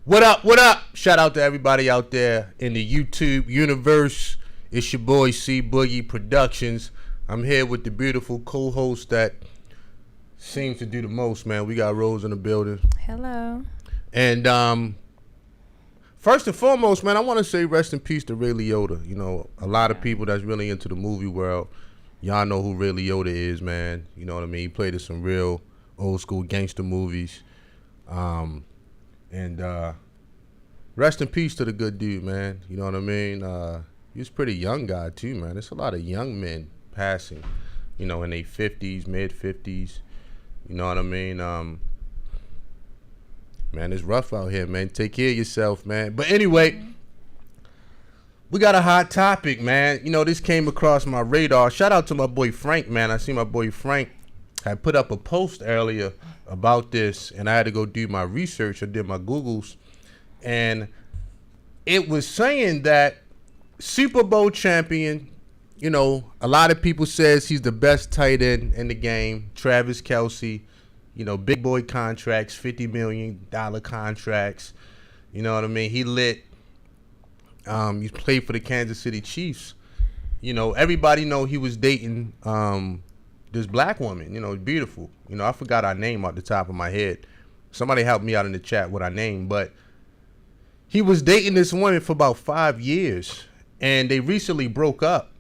What up? What up? Shout out to everybody out there in the YouTube universe. It's your boy C Boogie Productions. I'm here with the beautiful co-host that seems to do the most, man. We got Rose in the building. Hello. And first and foremost, man, I want to say rest in peace to Ray Liotta. You know, a lot of people that's really into the movie world, y'all know who Ray Liotta is, man. You know what I mean? He played in some real old school gangster movies. And rest in peace to the good dude, man. You know what I mean? He was a pretty young guy, too, man. There's a lot of young men passing, you know, in their 50s, mid-50s. You know what I mean? Man, it's rough out here, man. Take care of yourself, man. But anyway, we got a hot topic, man. You know, this came across my radar. Shout out to my boy Frank, man. I see my boy Frank had put up a post earlier about this, and I had to go do my research. I did my Googles, and it was saying that Super Bowl champion, you know, a lot of people says he's the best tight end in the game, Travis Kelce, you know, big boy contracts, $50 million contracts, you know what I mean? He lit. He played for the Kansas City Chiefs. You know, everybody know he was dating this black woman, you know, beautiful. You know, I forgot her name off the top of my head. Somebody help me out in the chat with her name, but he was dating this woman for about 5 years, and they recently broke up.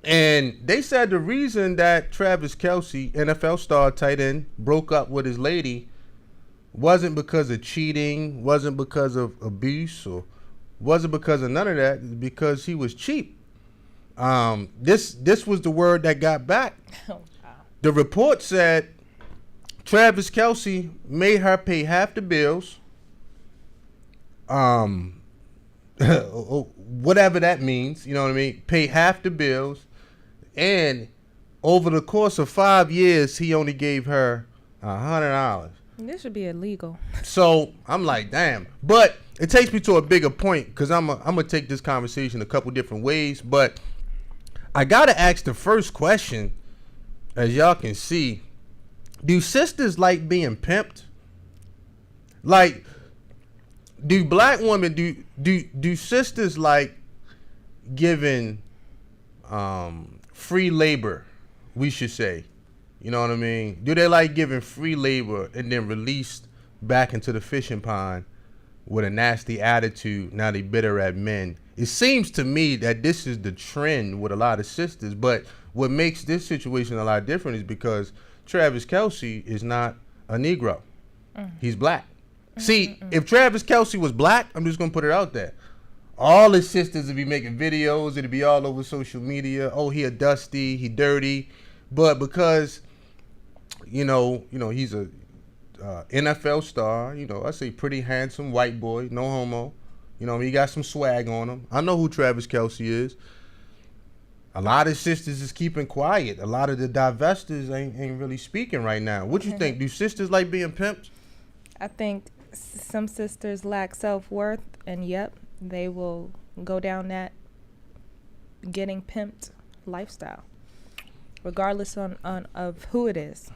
And they said the reason that Travis Kelce, NFL star tight end, broke up with his lady wasn't because of cheating, wasn't because of abuse, or wasn't because of none of that. It's because he was cheap. This was the word that got back. Oh, wow. The report said Travis Kelce made her pay half the bills. Whatever that means, you know what I mean? Pay half the bills. And over the course of 5 years, he only gave her $100. This should be illegal. So I'm like, damn. But it takes me to a bigger point, because I'm gonna take this conversation a couple different ways. But I gotta ask the first question, as y'all can see, do sisters like being pimped? Like, do black women, do sisters like giving free labor, we should say? You know what I mean? Do they like giving free labor and then released back into the fishing pond with a nasty attitude? Now they bitter at men. It seems to me that this is the trend with a lot of sisters, but what makes this situation a lot different is because Travis Kelce is not a Negro. He's black. See, if Travis Kelce was black, I'm just going to put it out there, all his sisters would be making videos. It'd be all over social media. Oh, he a dusty, he dirty. But because, you know, he's a NFL star, you know, I say pretty handsome white boy, no homo. You know, he got some swag on him. I know who Travis Kelce is. A lot of sisters is keeping quiet. A lot of the divestors ain't really speaking right now. What you think? Do sisters like being pimped? I think some sisters lack self-worth, and yep, they will go down that getting pimped lifestyle, regardless of who it is.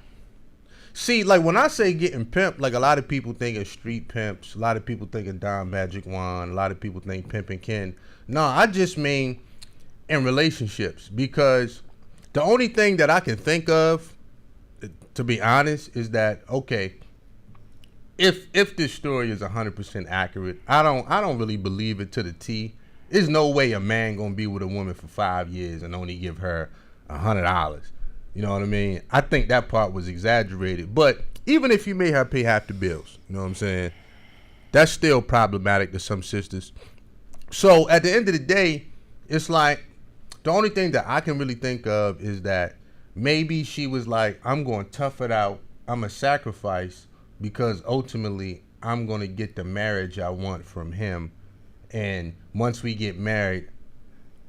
See, like when I say getting pimped, like a lot of people think of street pimps, a lot of people think of Don Magic Wand, a lot of people think Pimpin' Ken. No, I just mean in relationships, because the only thing that I can think of, to be honest, is that, okay, if this story is 100% accurate, I don't really believe it to the T. There's no way a man gonna be with a woman for 5 years and only give her $100. You know what I mean? I think that part was exaggerated. But even if you made her pay half the bills, you know what I'm saying, that's still problematic to some sisters. So at the end of the day, it's like the only thing that I can really think of is that maybe she was like, I'm going to tough it out. I'm a sacrifice, because ultimately I'm going to get the marriage I want from him. And once we get married,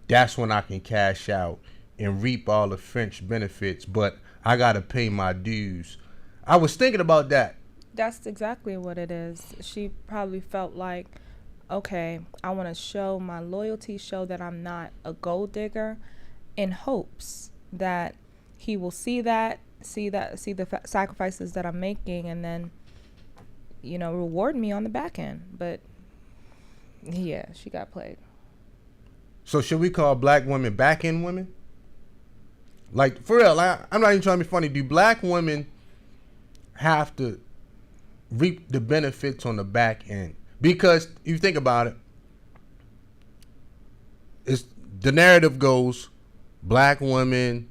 that's when I can cash out and reap all the French benefits, but I got to pay my dues. I was thinking about that. That's exactly what it is. She probably felt like, okay, I want to show my loyalty, show that I'm not a gold digger, in hopes that he will see the sacrifices that I'm making, and then reward me on the back end. But yeah, she got played. So should we call black women back end women? Like, for real, I'm not even trying to be funny. Do black women have to reap the benefits on the back end? Because if you think about it, the narrative goes, black women,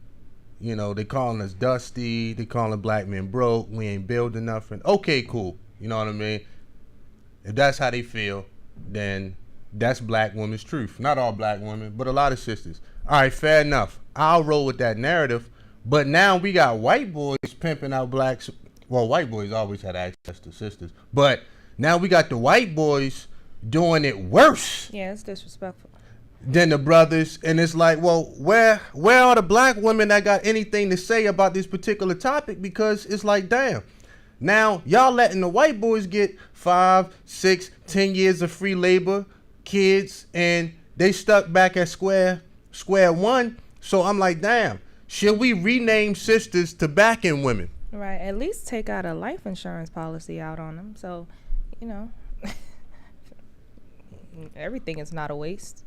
they calling us dusty, they calling black men broke, we ain't building nothing. Okay, cool. You know what I mean? If that's how they feel, then that's black women's truth. Not all black women, but a lot of sisters. All right, fair enough. I'll roll with that narrative. But now we got white boys pimping out blacks. Well, white boys always had access to sisters. But now we got the white boys doing it worse. Yeah, it's disrespectful. Than the brothers. And it's like, well, where are the black women that got anything to say about this particular topic? Because it's like, damn. Now, y'all letting the white boys get 5, 6, 10 years of free labor, kids, and they stuck back at square one. So I'm like, damn, should we rename sisters to back-end women? Right. At least take out a life insurance policy out on them. So, everything is not a waste.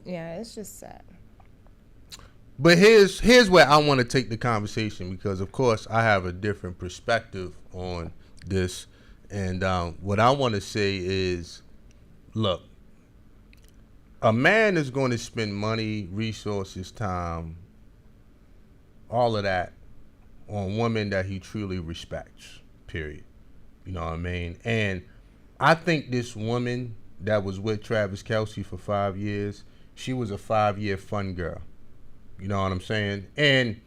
Yeah, it's just sad. But here's where I want to take the conversation, because, of course, I have a different perspective on this. And what I want to say is, look, a man is going to spend money, resources, time, all of that on women that he truly respects, period. You know what I mean? And I think this woman that was with Travis Kelce for 5 years, she was a 5-year fun girl. You know what I'm saying? And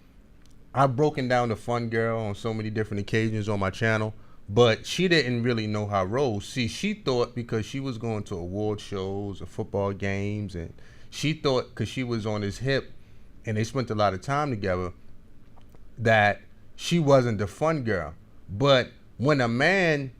I've broken down the fun girl on so many different occasions on my channel, but she didn't really know how to roll. See, she thought because she was going to award shows or football games, and she thought because she was on his hip and they spent a lot of time together, that she wasn't the fun girl. But when a man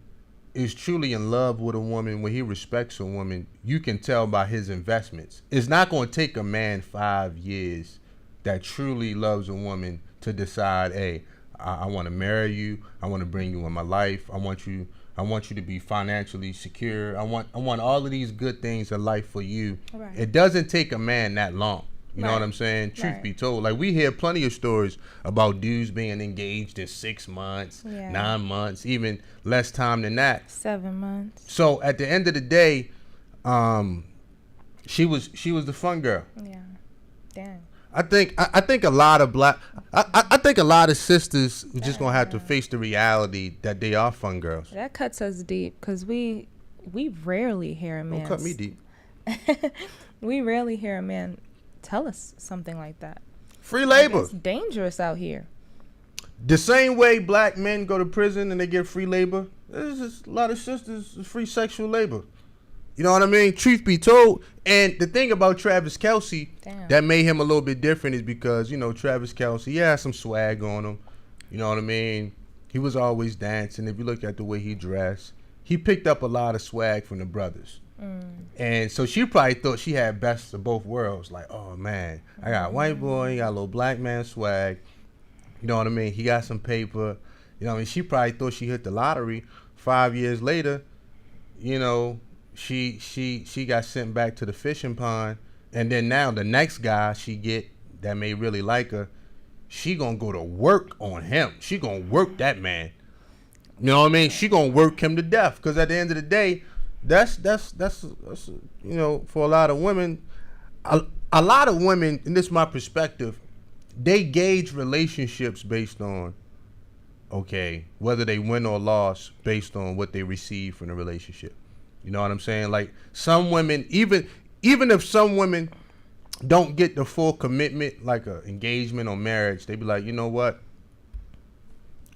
is truly in love with a woman, when he respects a woman, you can tell by his investments. It's not going to take a man 5 years that truly loves a woman to decide, hey, I want to marry you. I want to bring you in my life. I want you to be financially secure. I want all of these good things in life for you. Right. It doesn't take a man that long. You know what I'm saying? Truth be told. Like, we hear plenty of stories about dudes being engaged in 6 months, 9 months, even less time than that. 7 months. So at the end of the day, she was the fun girl. Yeah. Damn. I think a lot of I think a lot of sisters are just gonna have to face the reality that they are fun girls. That cuts us deep, because we rarely hear a man. Don't cut me deep. We rarely hear a man tell us something like that. Free labor. It's dangerous out here. The same way black men go to prison and they get free labor, there's just a lot of sisters free sexual labor. You know what I mean? Truth be told. And the thing about Travis Kelce that made him a little bit different is because, Travis Kelce, he had some swag on him. You know what I mean? He was always dancing. If you look at the way he dressed, he picked up a lot of swag from the brothers. And so she probably thought she had best of both worlds. Like, oh, man, I got a white boy, he got a little black man swag. You know what I mean? He got some paper. You know what I mean? She probably thought she hit the lottery. 5 years later, she got sent back to the fishing pond. And then now the next guy she get that may really like her, she gonna go to work on him. She gonna work that man. You know what I mean? She gonna work him to death. Because at the end of the day, that's for a lot of women, a lot of women, and this is my perspective, they gauge relationships based on, whether they win or lost based on what they receive from the relationship. You know what I'm saying? Like, some women, even if some women don't get the full commitment, like a engagement or marriage, they be like, you know what?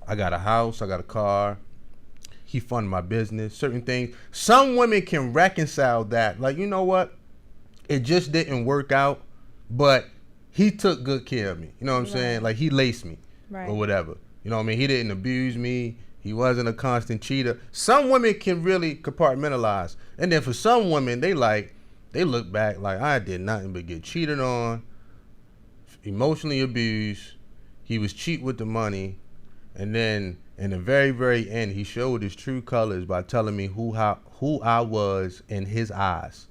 I got a house, I got a car, he fund my business, certain things. Some women can reconcile that. Like, you know what? It just didn't work out, but he took good care of me. You know what I'm saying? Like, he laced me or whatever. You know what I mean? He didn't abuse me. He wasn't a constant cheater. Some women can really compartmentalize. And then for some women, they look back like, I did nothing but get cheated on, emotionally abused. He was cheap with the money. And then In the very, very end, he showed his true colors by telling me who I was in his eyes.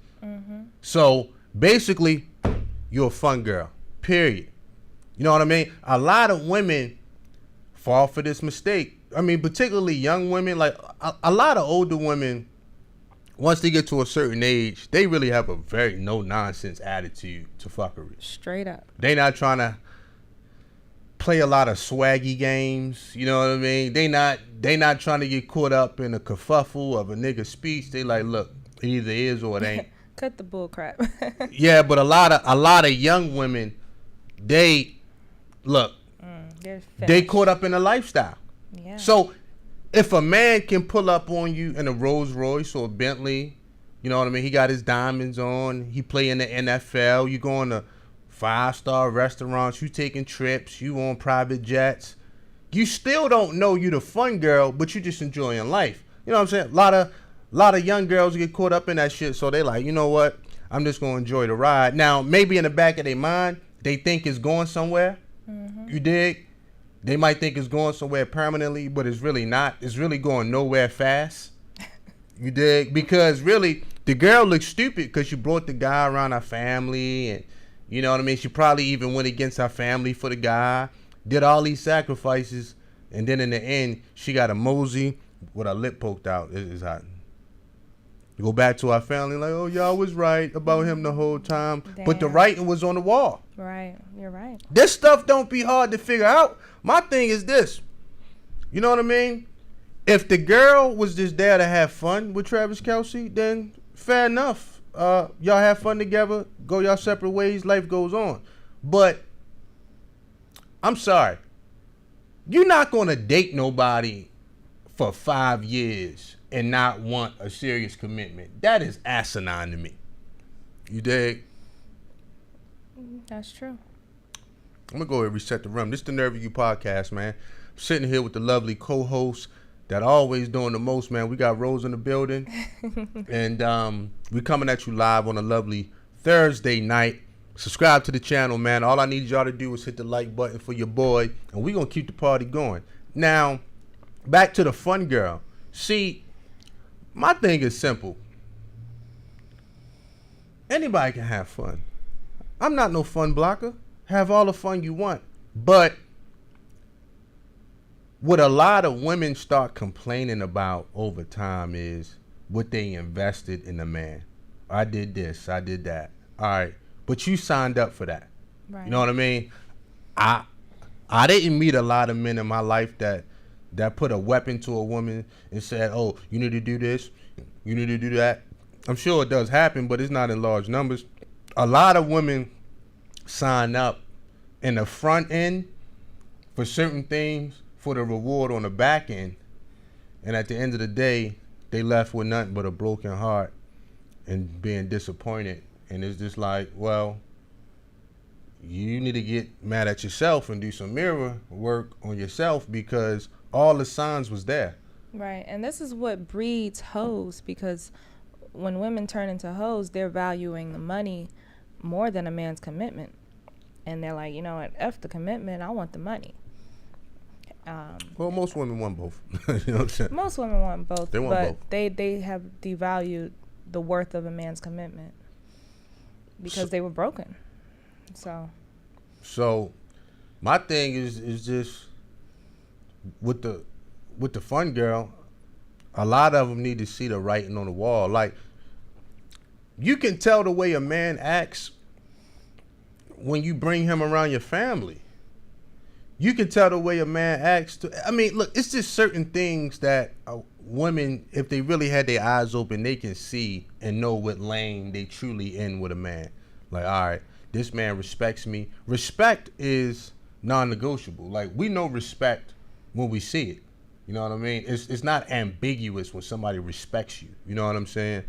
So basically, you're a fun girl, period. You know what I mean? A lot of women fall for this mistake. I mean, particularly young women, like a lot of older women, once they get to a certain age, they really have a very no-nonsense attitude to fuckery. Straight up. They not trying to play a lot of swaggy games. You know what I mean? They not trying to get caught up in a kerfuffle of a nigga speech. They like, look, it either is or it ain't. Cut the bull crap. Yeah, but a lot of young women, they look, they caught up in a lifestyle. Yeah. So if a man can pull up on you in a Rolls Royce or a Bentley, you know what I mean? He got his diamonds on. He play in the NFL. You going to 5-star restaurants. You taking trips. You on private jets. You still don't know you the fun girl, but you just enjoying life. You know what I'm saying? A lot of young girls get caught up in that shit. So they like, you know what? I'm just going to enjoy the ride. Now, maybe in the back of their mind, they think it's going somewhere. You dig? They might think it's going somewhere permanently, but it's really not. It's really going nowhere fast. You dig? Because really, the girl looks stupid because she brought the guy around her family. And you know what I mean? She probably even went against her family for the guy. Did all these sacrifices. And then in the end, she got a mosey with her lip poked out. It's hot. You go back to our family like, oh, y'all was right about him the whole time. Damn. But the writing was on the wall. Right. You're right. This stuff don't be hard to figure out. My thing is this. You know what I mean? If the girl was just there to have fun with Travis Kelce, then fair enough. Y'all have fun together. Go y'all separate ways. Life goes on. But I'm sorry. You're not going to date nobody for 5 years and not want a serious commitment. That is asinine to me. You dig? That's true. I'm going to go ahead and reset the room. This is the Nerve of You podcast, man. I'm sitting here with the lovely co-hosts that always doing the most, man. We got Rose in the building. And we coming at you live on a lovely Thursday night. Subscribe to the channel, man. All I need y'all to do is hit the like button for your boy. And we going to keep the party going. Now, back to the fun girl. See, my thing is simple. Anybody can have fun. I'm not no fun blocker. Have all the fun you want. But what a lot of women start complaining about over time is what they invested in a man. I did this. I did that. All right. But you signed up for that. Right. You know what I mean? I didn't meet a lot of men in my life that put a weapon to a woman and said, oh, you need to do this. You need to do that. I'm sure it does happen, but it's not in large numbers. A lot of women sign up in the front end for certain things for the reward on the back end. And at the end of the day, they left with nothing but a broken heart and being disappointed. And it's just like, well, you need to get mad at yourself and do some mirror work on yourself because all the signs was there. Right. And this is what breeds hoes, because when women turn into hoes, they're valuing the money more than a man's commitment. And they're like, you know what, F the commitment, I want the money. Well, most women want both. You know what I'm saying? Most women want both. They want but both. They have devalued the worth of a man's commitment because they were broken. So my thing is just with the fun girl, a lot of them need to see the writing on the wall. Like, you can tell the way a man acts when you bring him around your family. You can tell the way a man acts. I mean, look, it's just certain things that women, if they really had their eyes open, they can see and know what lane they truly in with a man. Like, all right, this man respects me. Respect is non-negotiable. Like, we know respect when we see it. You know what I mean? It's not ambiguous when somebody respects you. You know what I'm saying?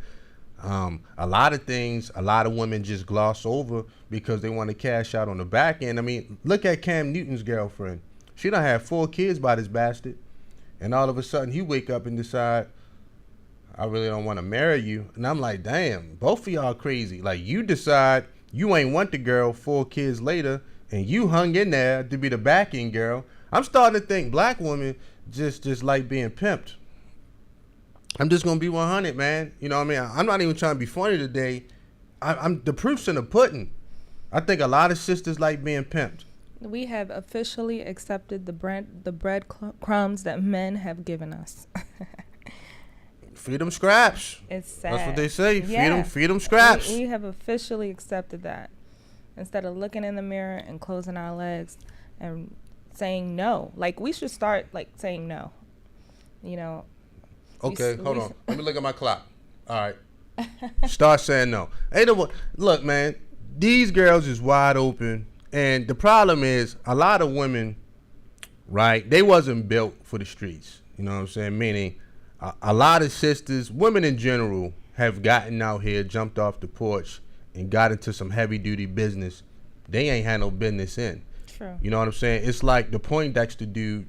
A lot of things, a lot of women just gloss over because they want to cash out on the back end. I mean, look at Cam Newton's girlfriend. She done had 4 kids by this bastard. And all of a sudden he wake up and decide, I really don't want to marry you. And I'm like, damn, both of y'all crazy. Like, you decide you ain't want the girl 4 kids later and you hung in there to be the back end girl. I'm starting to think black women just like being pimped. I'm just gonna be 100, man. You know what I mean? I'm not even trying to be funny today. I'm the proof's in the pudding. I think a lot of sisters like being pimped. We have officially accepted the bread crumbs that men have given us. Feed them scraps. It's sad. That's what they say. Yeah. Feed them scraps. We have officially accepted that. Instead of looking in the mirror and closing our legs and saying no. Like, we should start, like, saying no. You know. Okay, hold on. Let me look at my clock. All right. Start saying no. Hey, look, man, these girls is wide open. And the problem is a lot of women, right, they wasn't built for the streets. You know what I'm saying? Meaning a lot of sisters, women in general, have gotten out here, jumped off the porch, and got into some heavy-duty business they ain't had no business in. True. You know what I'm saying? It's like the Poindexter dude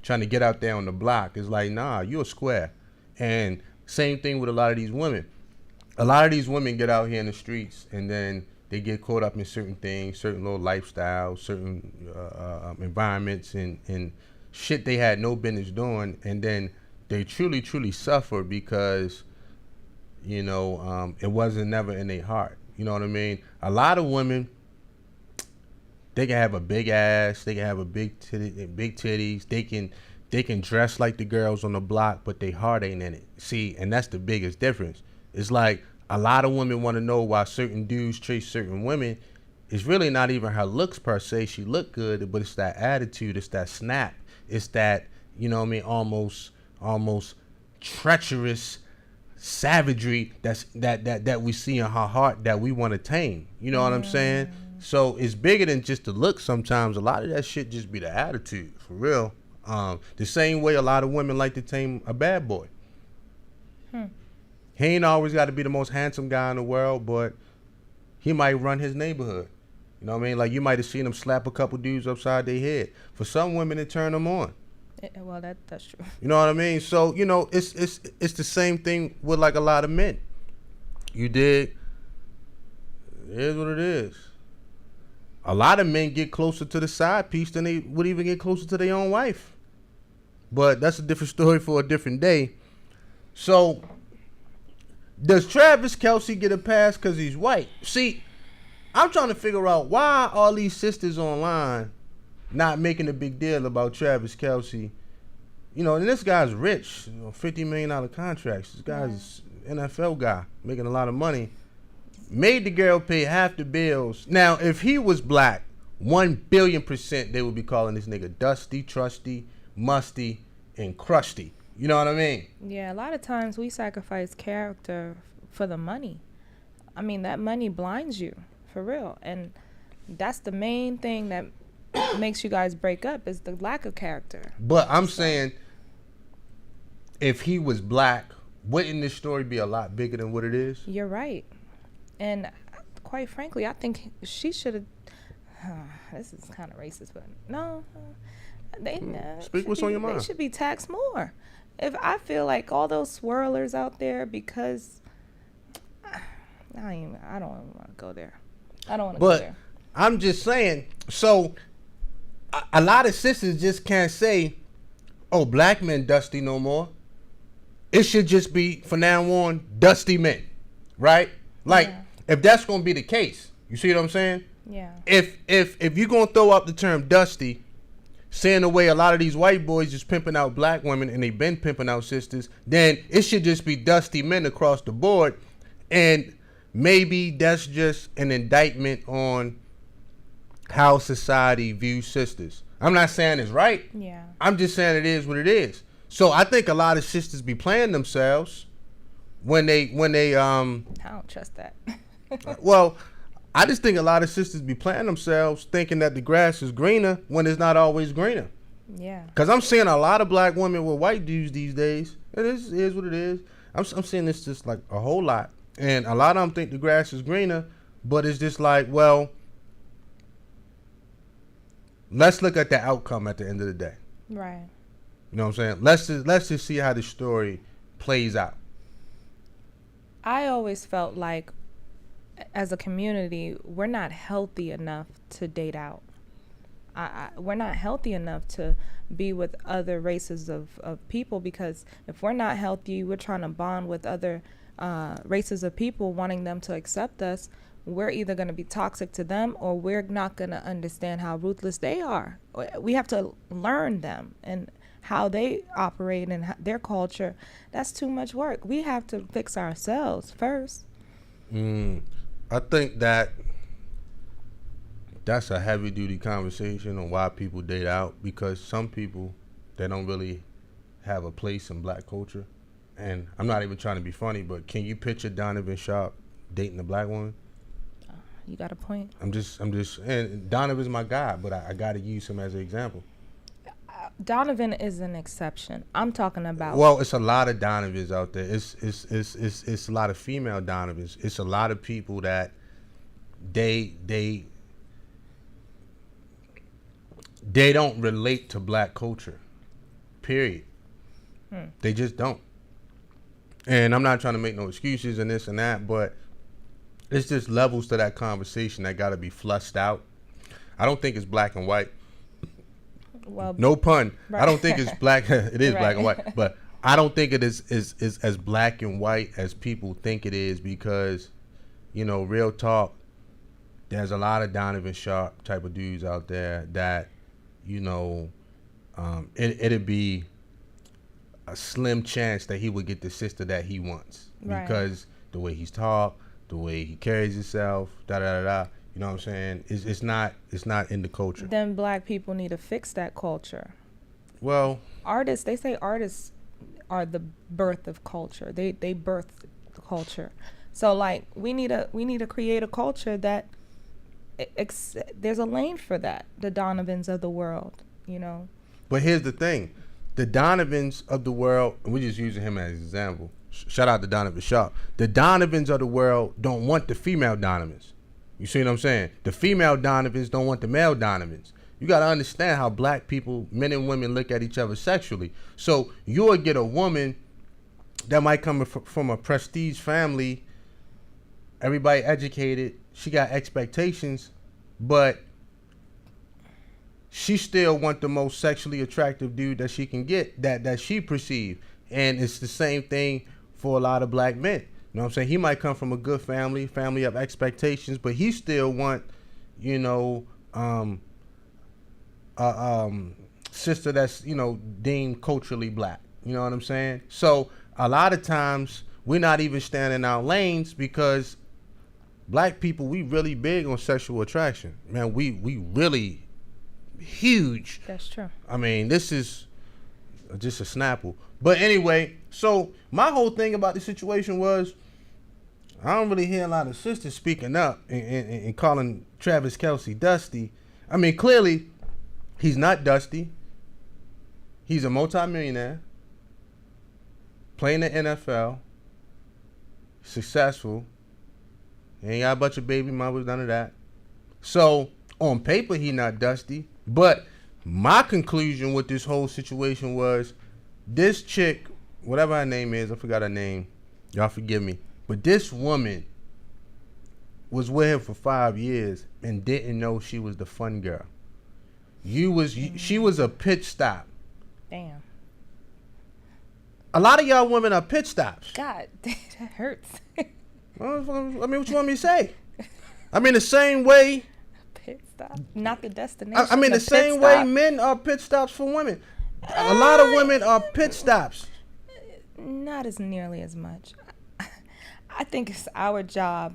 trying to get out there on the block. It's like, nah, you a square. And same thing with a lot of these women. A lot of these women get out here in the streets, and then they get caught up in certain things, certain little lifestyles, certain environments, and shit they had no business doing, and then they truly, truly suffer because, you know, it wasn't never in their heart. You know what I mean? A lot of women, they can have a big ass, they can have a big titties, they can dress like the girls on the block, but their heart ain't in it. See, and that's the biggest difference. It's like a lot of women want to know why certain dudes chase certain women. It's really not even her looks per se. She look good, but it's that attitude. It's that snap. It's that, you know what I mean, almost treacherous savagery that we see in her heart that we want to tame. You know what I'm saying? So it's bigger than just the look sometimes. A lot of that shit just be the attitude, for real. The same way a lot of women like to tame a bad boy. He ain't always got to be the most handsome guy in the world, but he might run his neighborhood. You know what I mean? Like, you might have seen him slap a couple dudes upside their head. For some women, it turn them on. Well, that's true. You know what I mean? So, you know, it's the same thing with, like, a lot of men. You dig? It is what it is. A lot of men get closer to the side piece than they would even get closer to their own wife. But that's a different story for a different day. So, does Travis Kelce get a pass because he's white? See, I'm trying to figure out why all these sisters online not making a big deal about Travis Kelce. You know, and this guy's rich, you know, $50 million contracts. This guy's an NFL guy making a lot of money. Made the girl pay half the bills. Now, if he was black, 1,000,000,000% they would be calling this nigga dusty, trusty, musty, and crusty. You know what I mean? Yeah, a lot of times we sacrifice character for the money. I mean, that money blinds you, for real. And that's the main thing that makes you guys break up, is the lack of character. But I'm saying, if he was black, wouldn't this story be a lot bigger than what it is? You're right. And quite frankly, I think she should have... this is kind of racist, but no. Speak what's on your mind. They should be taxed more. If I feel like all those swirlers out there, because I don't want to go there. I don't want to go there. But I'm just saying, so a lot of sisters just can't say, oh, black men dusty no more. It should just be, from now on, dusty men, right? Like, if that's going to be the case, you see what I'm saying? Yeah. If you're going to throw up the term dusty, saying the way a lot of these white boys just pimping out black women, and they've been pimping out sisters, then it should just be dusty men across the board. And maybe that's just an indictment on how society views sisters. I'm not saying it's right. Yeah. I'm just saying it is what it is. So I think a lot of sisters be playing themselves when they I don't trust that. well, I just think a lot of sisters be playing themselves thinking that the grass is greener when it's not always greener. Yeah. Because I'm seeing a lot of black women with white dudes these days. It is what it is. I'm seeing this just like a whole lot. And a lot of them think the grass is greener, but it's just like, well, let's look at the outcome at the end of the day. Right. You know what I'm saying? Let's just see how the story plays out. I always felt like, as a community, we're not healthy enough to date out. We're not healthy enough to be with other races of people, because if we're not healthy, we're trying to bond with other races of people, wanting them to accept us. We're either going to be toxic to them, or we're not going to understand how ruthless they are. We have to learn them and how they operate and their culture. That's too much work. We have to fix ourselves first. I think that's a heavy duty conversation on why people date out, because some people, they don't really have a place in black culture. And I'm not even trying to be funny, but can you picture Donovan Sharp dating a black woman? You got a point. I'm just, and Donovan's my guy, but I got to use him as an example. Donovan is an exception. I'm talking about. Well, it's a lot of Donovans out there. It's a lot of female Donovans. It's a lot of people that they don't relate to black culture. Period. They just don't. And I'm not trying to make no excuses and this and that, but it's just levels to that conversation that got to be flushed out. I don't think it's black and white. Well, no pun. Right. I don't think it's black. It is right. Black and white, but I don't think it is as black and white as people think it is, because, you know, real talk, there's a lot of Donovan Sharp type of dudes out there that, you know, it'd be a slim chance that he would get the sister that he wants, right. because the way he's talk, the way he carries himself, da da da da. You know what I'm saying? It's not in the culture. Then black people need to fix that culture. Well, they say artists are the birth of culture. They birth the culture. So like we need to create a culture that there's a lane for that. The Donovans of the world, you know. But here's the thing. The Donovans of the world, and we're just using him as an example. Shout out to Donovan Sharp. The Donovans of the world don't want the female Donovans. You see what I'm saying? The female Donovans don't want the male Donovans. You got to understand how black people, men and women, look at each other sexually. So you'll get a woman that might come from a prestige family, everybody educated, she got expectations, but she still want the most sexually attractive dude that she can get, that she perceive. And it's the same thing for a lot of black men. You know what I'm saying? He might come from a good family of expectations, but he still want, you know, sister that's, you know, deemed culturally black. You know what I'm saying? So a lot of times we're not even standing in our lanes, because black people, we really big on sexual attraction. Man, we really huge. That's true. I mean, this is just a snapple. But anyway, so my whole thing about the situation was, I don't really hear a lot of sisters speaking up and calling Travis Kelce Dusty. I mean, clearly, he's not Dusty. He's a multimillionaire, playing the NFL, successful. He ain't got a bunch of baby mothers, none of that. So, on paper, he not Dusty. But my conclusion with this whole situation was, this chick, whatever her name is, I forgot her name. Y'all forgive me. But this woman was with him for 5 years and didn't know she was the fun girl. She was a pitch stop. Damn. A lot of y'all women are pitch stops. God, that hurts. Well, I mean, what you want me to say? I mean, the same way. Pit stop, not the destination. I mean, the same way men are pitch stops for women. A lot of women are pitch stops. Not as nearly as much. I think it's our job.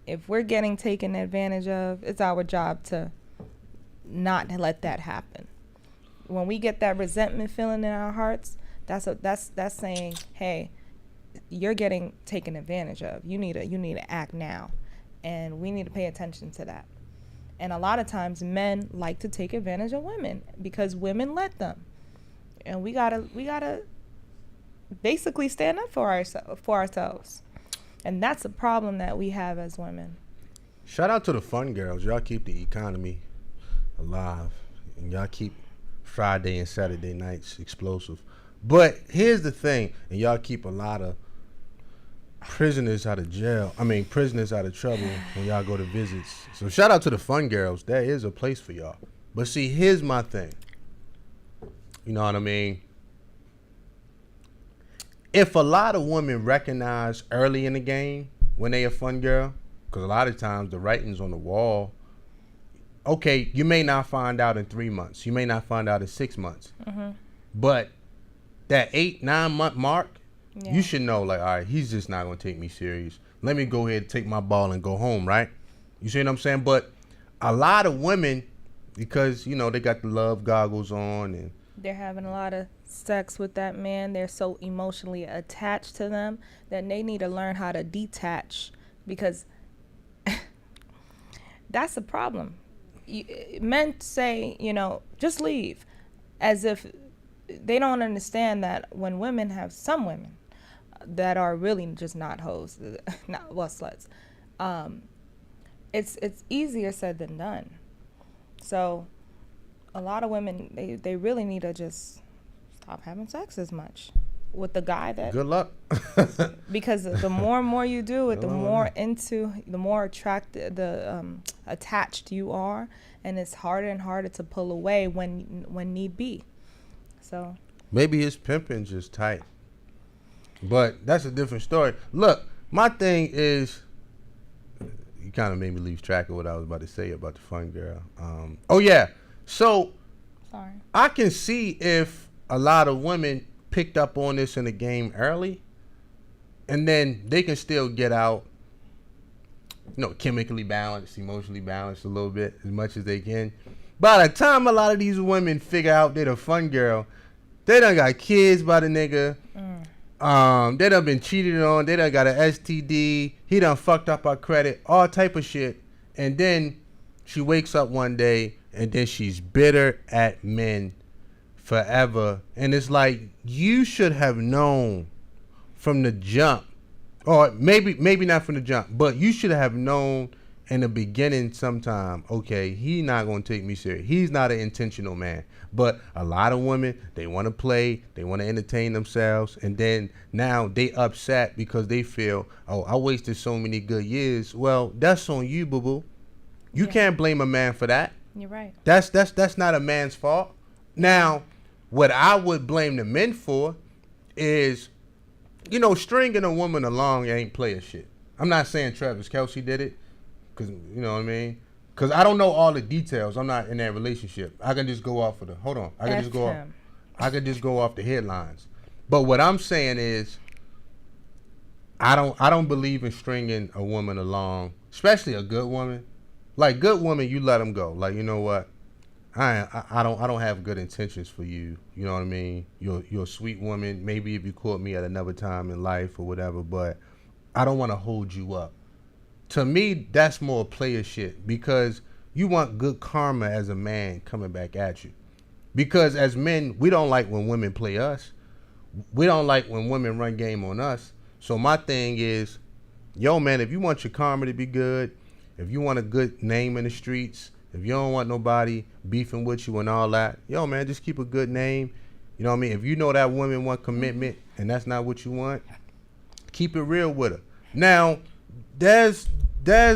If we're getting taken advantage of, it's our job to not let that happen. When we get that resentment feeling in our hearts, that's saying, hey, you're getting taken advantage of. You need to act now, and we need to pay attention to that. And a lot of times, men like to take advantage of women because women let them, and we gotta basically stand up for ourselves, and that's a problem that we have as women. Shout out to the fun girls. Y'all keep the economy alive, and y'all keep Friday and Saturday nights explosive. But here's the thing, and y'all keep a lot of prisoners out of jail. I mean, prisoners out of trouble when y'all go to visits. So shout out to the fun girls. There is a place for y'all. But see, here's my thing. You know what I mean? If a lot of women recognize early in the game when they a fun girl, because a lot of times the writing's on the wall. Okay, you may not find out in 3 months. You may not find out in 6 months. Mm-hmm. But that 8-9 month mark, you should know, like, all right, he's just not going to take me serious. Let me go ahead and take my ball and go home, right? You see what I'm saying? But a lot of women, because, you know, they got the love goggles on and they're having a lot of sex with that man. They're so emotionally attached to them that they need to learn how to detach, because that's the problem. Men say, you know, just leave, as if they don't understand that when women have, some women that are really just not hoes, not, well, sluts, it's easier said than done. So a lot of women, they really need to just stop having sex as much with the guy that. Good luck. Because the more and more you do it, the more attracted, attached you are, and it's harder and harder to pull away when need be. So maybe his pimping just tight, but that's a different story. Look, my thing is, you kind of made me lose track of what I was about to say about the fun girl. Oh yeah, so sorry. I can see if a lot of women picked up on this in the game early, and then they can still get out, you know, chemically balanced, emotionally balanced a little bit, as much as they can. By the time a lot of these women figure out they're the fun girl, they done got kids by the nigga. They done been cheated on. They done got an STD. He done fucked up her credit, all type of shit. And then she wakes up one day, and then she's bitter at men forever. And it's like, you should have known from the jump, or maybe not from the jump, but you should have known in the beginning sometime, okay, he's not going to take me serious. He's not an intentional man. But a lot of women, they want to play, they want to entertain themselves, and then now they upset because they feel, oh, I wasted so many good years. Well, that's on you, boo-boo. You can't blame a man for that. You're right. That's not a man's fault. Now, what I would blame the men for is, you know, stringing a woman along ain't player shit. I'm not saying Travis Kelce did it, because, you know what I mean? Because I don't know all the details. I'm not in that relationship. I can just go off of the, hold on. I can just go off the headlines. But what I'm saying is, I don't believe in stringing a woman along, especially a good woman. Like, good woman, you let them go. Like, you know what? I don't have good intentions for you. You know what I mean? You're a sweet woman. Maybe if you caught me at another time in life or whatever, but I don't want to hold you up. To me, that's more player shit, because you want good karma as a man coming back at you. Because as men, we don't like when women play us. We don't like when women run game on us. So my thing is, yo, man, if you want your karma to be good, if you want a good name in the streets, if you don't want nobody beefing with you and all that, yo, man, just keep a good name. You know what I mean? If you know that woman want commitment and that's not what you want, keep it real with her. Now, there's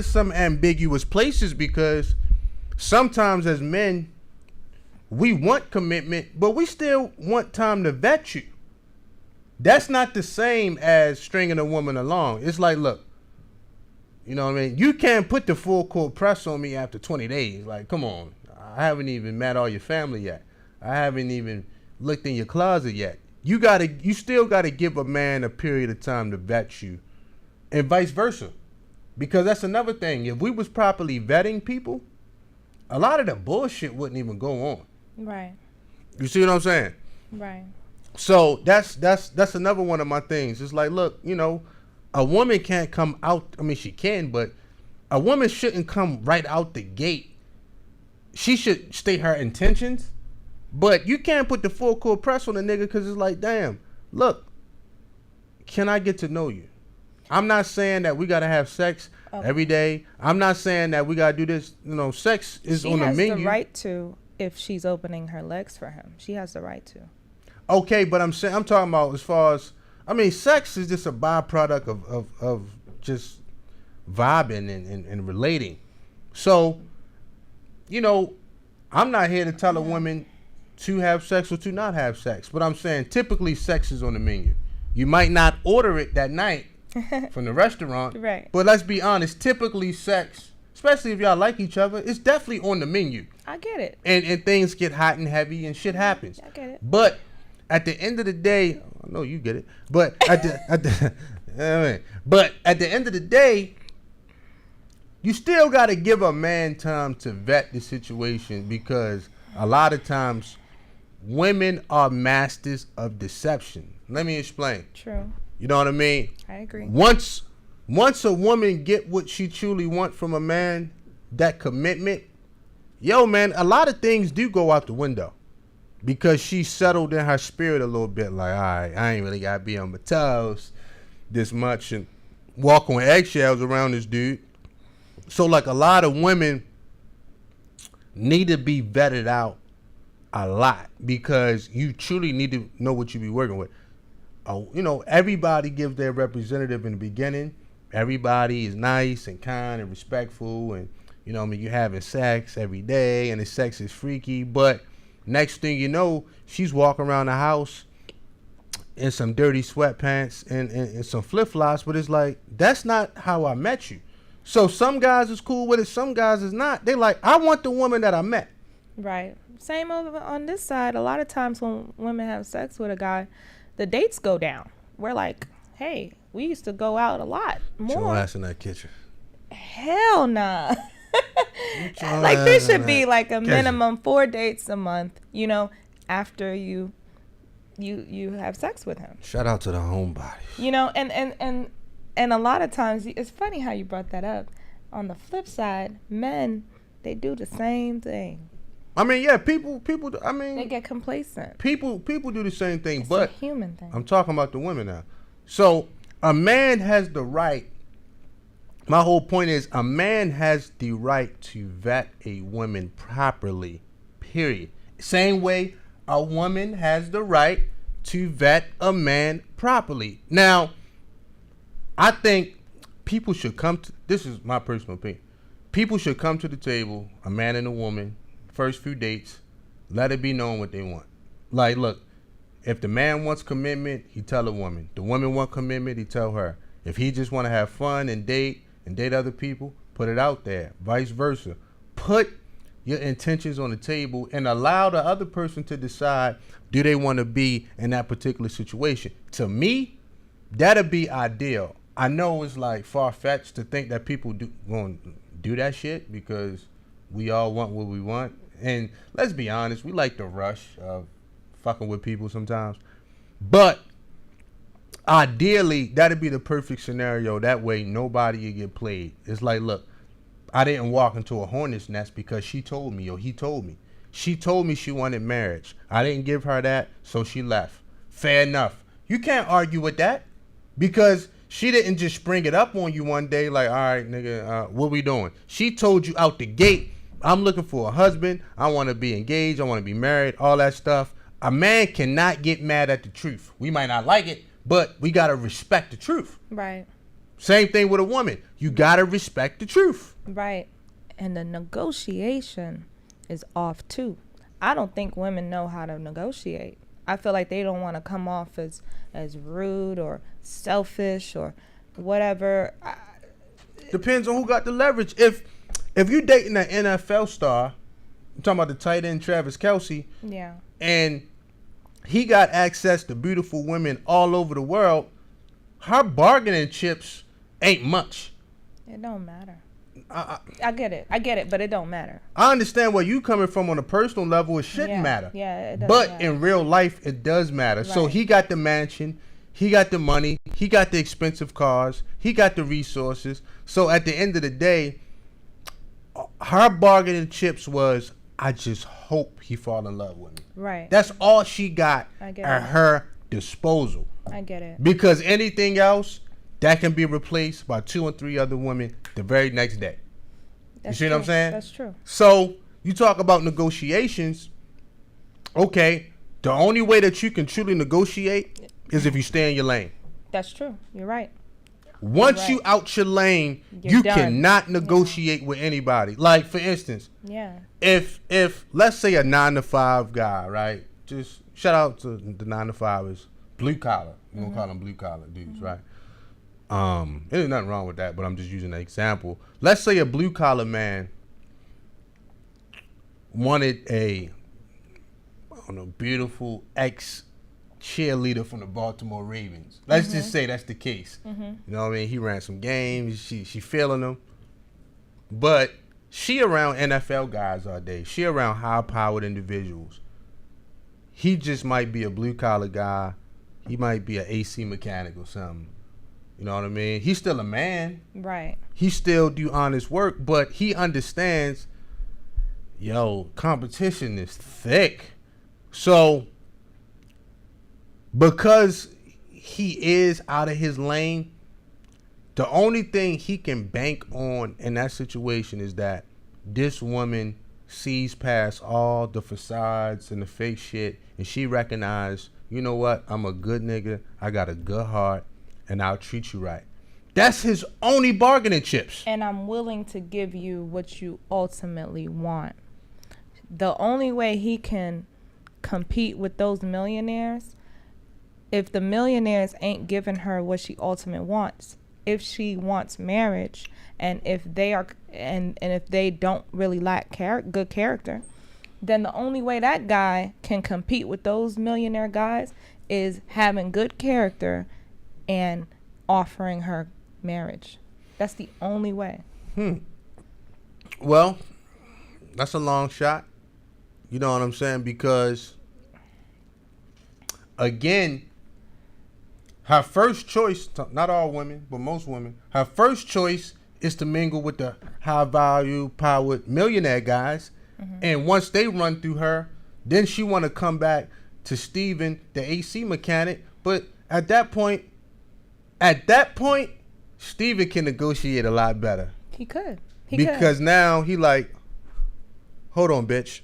some ambiguous places, because sometimes as men, we want commitment, but we still want time to vet you. That's not the same as stringing a woman along. It's like, look, you know what I mean? You can't put the full court press on me after 20 days. Like, come on. I haven't even met all your family yet. I haven't even looked in your closet yet. You still gotta give a man a period of time to vet you, and vice versa. Because that's another thing. If we was properly vetting people, a lot of the bullshit wouldn't even go on. Right. You see what I'm saying? Right. So that's another one of my things. It's like, look, you know, a woman can't come out. I mean, she can, but a woman shouldn't come right out the gate. She should state her intentions, but you can't put the full court press on a nigga, because it's like, damn, look, can I get to know you? I'm not saying that we got to have sex every day. I'm not saying that we got to do this. You know, sex is on the menu. She has the right to, if she's opening her legs for him. She has the right to. Okay, but I'm talking about as far as, I mean, sex is just a byproduct of just vibing and relating. So, you know, I'm not here to tell a woman to have sex or to not have sex, but I'm saying typically sex is on the menu. You might not order it that night from the restaurant, right? But let's be honest, typically sex, especially if y'all like each other, it's definitely on the menu. I get it. And things get hot and heavy and shit happens. I get it. But at the end of the day, I know you get it. But at the end of the day, you still got to give a man time to vet the situation, because a lot of times women are masters of deception. Let me explain. True. You know what I mean? I agree. Once a woman get what she truly want from a man, that commitment, yo, man, a lot of things do go out the window, because she settled in her spirit a little bit. Like, all right, I ain't really got to be on my toes this much and walk on eggshells around this dude. So, like, a lot of women need to be vetted out a lot, because you truly need to know what you be working with. You know, everybody gives their representative in the beginning. Everybody is nice and kind and respectful, and you know, I mean, you're having sex every day, and the sex is freaky. But next thing you know, she's walking around the house in some dirty sweatpants and some flip flops. But it's like, that's not how I met you. So some guys is cool with it, some guys is not. They like, I want the woman that I met. Right. Same over on this side. A lot of times when women have sex with a guy, the dates go down. We're like, hey, we used to go out a lot more. Your ass in that kitchen. Hell nah. Like, there should be like a minimum 4 dates a month, you know, after you have sex with him. Shout out to the homebodies. You know, and a lot of times, it's funny how you brought that up. On the flip side, men, they do the same thing. I mean, yeah, people. I mean, they get complacent. People do the same thing, It's but a human thing. I'm talking about the women now. So a man has the right. My whole point is, a man has the right to vet a woman properly. Period. Same way a woman has the right to vet a man properly. Now, I think people should come to. This is my personal opinion. People should come to the table, a man and a woman. First few dates, let it be known what they want. Like, look, if the man wants commitment, he tell a woman. The woman want commitment, he tell her. If he just want to have fun and date other people, put it out there. Vice versa. Put your intentions on the table and allow the other person to decide, do they want to be in that particular situation. To me, that'd be ideal. I know it's like far-fetched to think that people going to do that shit, because we all want what we want. And let's be honest, we like the rush of fucking with people sometimes. But ideally, that'd be the perfect scenario. That way, nobody will get played. It's like, look, I didn't walk into a hornet's nest because she told me, or he told me. She told me she wanted marriage. I didn't give her that, so she left. Fair enough. You can't argue with that, because she didn't just spring it up on you one day like, all right, nigga, what we doing? She told you out the gate, I'm looking for a husband. I want to be engaged. I want to be married, all that stuff. A man cannot get mad at the truth. We might not like it, but we got to respect the truth. Right. Same thing with a woman. You got to respect the truth. Right. And the negotiation is off too. I don't think women know how to negotiate. I feel like they don't want to come off as rude or selfish or whatever. Depends on who got the leverage. If you're dating an NFL star, I'm talking about the tight end Travis Kelce. Yeah. And he got access to beautiful women all over the world, her bargaining chips ain't much. It don't matter. I get it, but it don't matter. I understand where you coming from on a personal level. It shouldn't matter. Yeah, it does. But in real life, it does matter. Right. So he got the mansion, he got the money, he got the expensive cars, he got the resources. So at the end of the day, her bargaining chips was, I just hope he fall in love with me. Right. That's all she got at her disposal. I get it. Because anything else, that can be replaced by 2 or 3 other women the very next day. That's you see true. what I'm saying? That's true. So you talk about negotiations. Okay, the only way that you can truly negotiate is if you stay in your lane. That's true. You're right. Once you out your lane, you cannot negotiate with anybody. Like, for instance, if let's say a 9-to-5 guy, right? Just shout out to the 9-to-5ers, blue collar. We're gonna call them blue collar dudes, right? There's nothing wrong with that, but I'm just using an example. Let's say a blue collar man wanted a, I don't know, beautiful ex cheerleader from the Baltimore Ravens. Let's just say that's the case. You know what I mean? He ran some games. She feeling them, but she around NFL guys all day. She around high powered individuals. He just might be a blue collar guy. He might be an AC mechanic or something. You know what I mean? He's still a man. Right. He still do honest work, but he understands, yo, competition is thick. So, because he is out of his lane, the only thing he can bank on in that situation is that this woman sees past all the facades and the fake shit, and she recognizes, you know what, I'm a good nigga, I got a good heart, and I'll treat you right. That's his only bargaining chips. And I'm willing to give you what you ultimately want. The only way he can compete with those millionaires, if the millionaires ain't giving her what she ultimately wants, if she wants marriage, and if they are, and if they don't really lack good character, then the only way that guy can compete with those millionaire guys is having good character and offering her marriage. That's the only way. Well, that's a long shot. You know what I'm saying? Because, again, her first choice, not all women, but most women, her first choice is to mingle with the high value, powered millionaire guys. And once they run through her, then she want to come back to Steven, the AC mechanic. But at that point, Steven can negotiate a lot better. He could. Because now he like, hold on, bitch.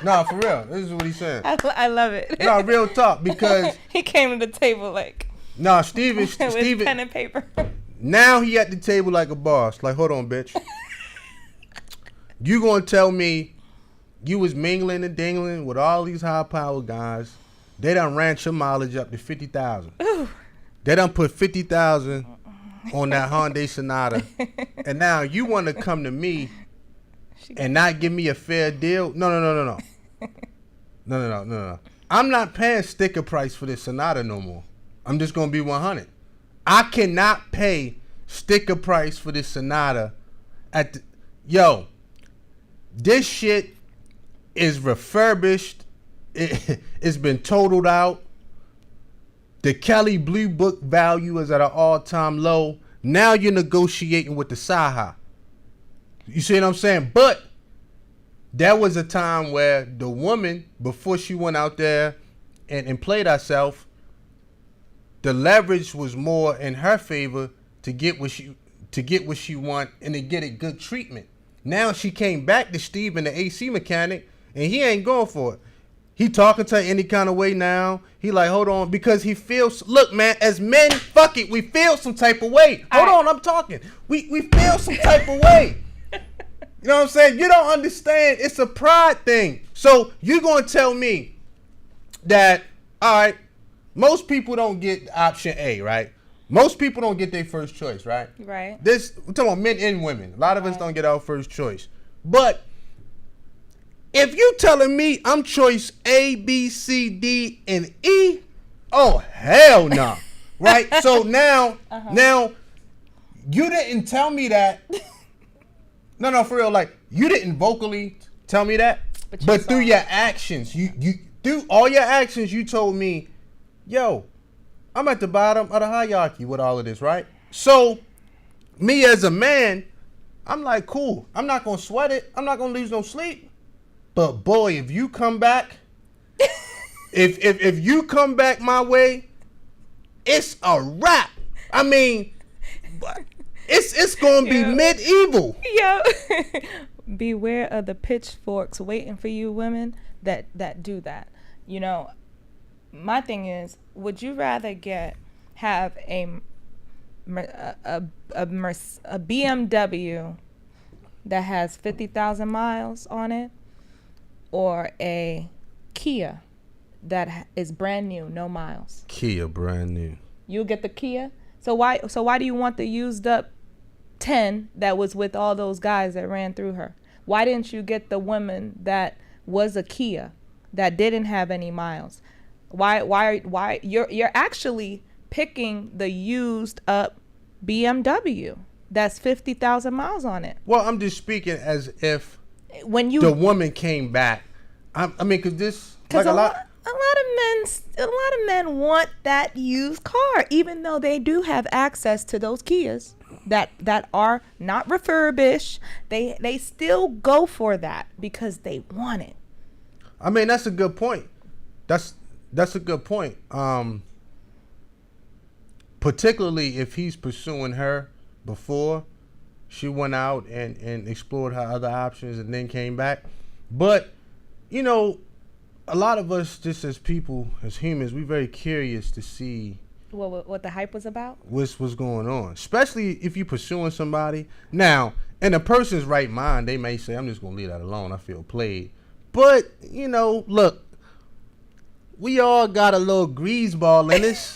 Nah, for real. This is what he's saying. I love it. Nah, real talk. Because he came to the table like. Nah, Steven. with pen and paper. Now he at the table like a boss. Like, hold on, bitch. You gonna tell me you was mingling and dingling with all these high powered guys? They done ran your mileage up to 50,000. They done put 50,000 on that Hyundai Sonata, and now you want to come to me and not give me a fair deal? No. I'm not paying sticker price for this Sonata no more. I'm just gonna be 100. I cannot pay sticker price for this Sonata. This shit is refurbished. It's been totaled out. The Kelly Blue Book value is at an all-time low. Now you're negotiating with the Saha. You see what I'm saying? But there was a time where the woman, before she went out there and played herself, the leverage was more in her favor to get what she want and to get a good treatment. Now she came back to Steve and the AC mechanic, and he ain't going for it. He talking to her any kind of way now. He like, hold on, because he feels, look, man, as men, fuck it, we feel some type of way. Hold on, I'm talking. We feel some type of way. You know what I'm saying? You don't understand. It's a pride thing. So you going to tell me that, all right, most people don't get option A, right? Most people don't get their first choice, right? Right. We're talking about men and women. A lot of us don't get our first choice. But if you telling me I'm choice A, B, C, D, and E, oh, hell no. Right? So now you didn't tell me that. No, for real. Like, you didn't vocally tell me that. But through your actions, through all your actions, you told me, yo, I'm at the bottom of the hierarchy with all of this, right? So, me as a man, I'm like, cool. I'm not going to sweat it. I'm not going to lose no sleep. But boy, if you come back, if you come back my way, it's a wrap. I mean, it's going to be medieval. Yo, beware of the pitchforks waiting for you women that do that. You know, my thing is, would you rather have a a BMW that has 50,000 miles on it, or a Kia that is brand new, no miles? Kia, brand new. You'll get the Kia. So why do you want the used up 10 that was with all those guys that ran through her? Why didn't you get the woman that was a Kia that didn't have any miles? Why you're actually picking the used up BMW that's 50,000 miles on it? Well, I'm just speaking as if when the woman came back. I mean, because like a lot of men want that used car, even though they do have access to those Kias that are not refurbished. They still go for that because they want it. I mean, that's a good point. That's a good point. Particularly if he's pursuing her before she went out and explored her other options and then came back. But, you know, a lot of us, just as people, as humans, we're very curious to see what the hype was about. What's going on, especially if you're pursuing somebody. Now, in a person's right mind, they may say, I'm just going to leave that alone. I feel played. But, you know, look, we all got a little greaseball in us.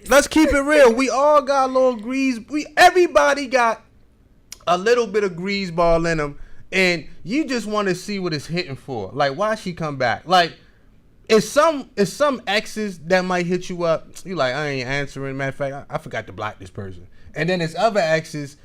Let's keep it real. We all got a little everybody got a little bit of greaseball in them. And you just want to see what it's hitting for. Like, why she come back? Like, it's some exes that might hit you up. You like, I ain't answering. Matter of fact, I forgot to block this person. And then there's other exes.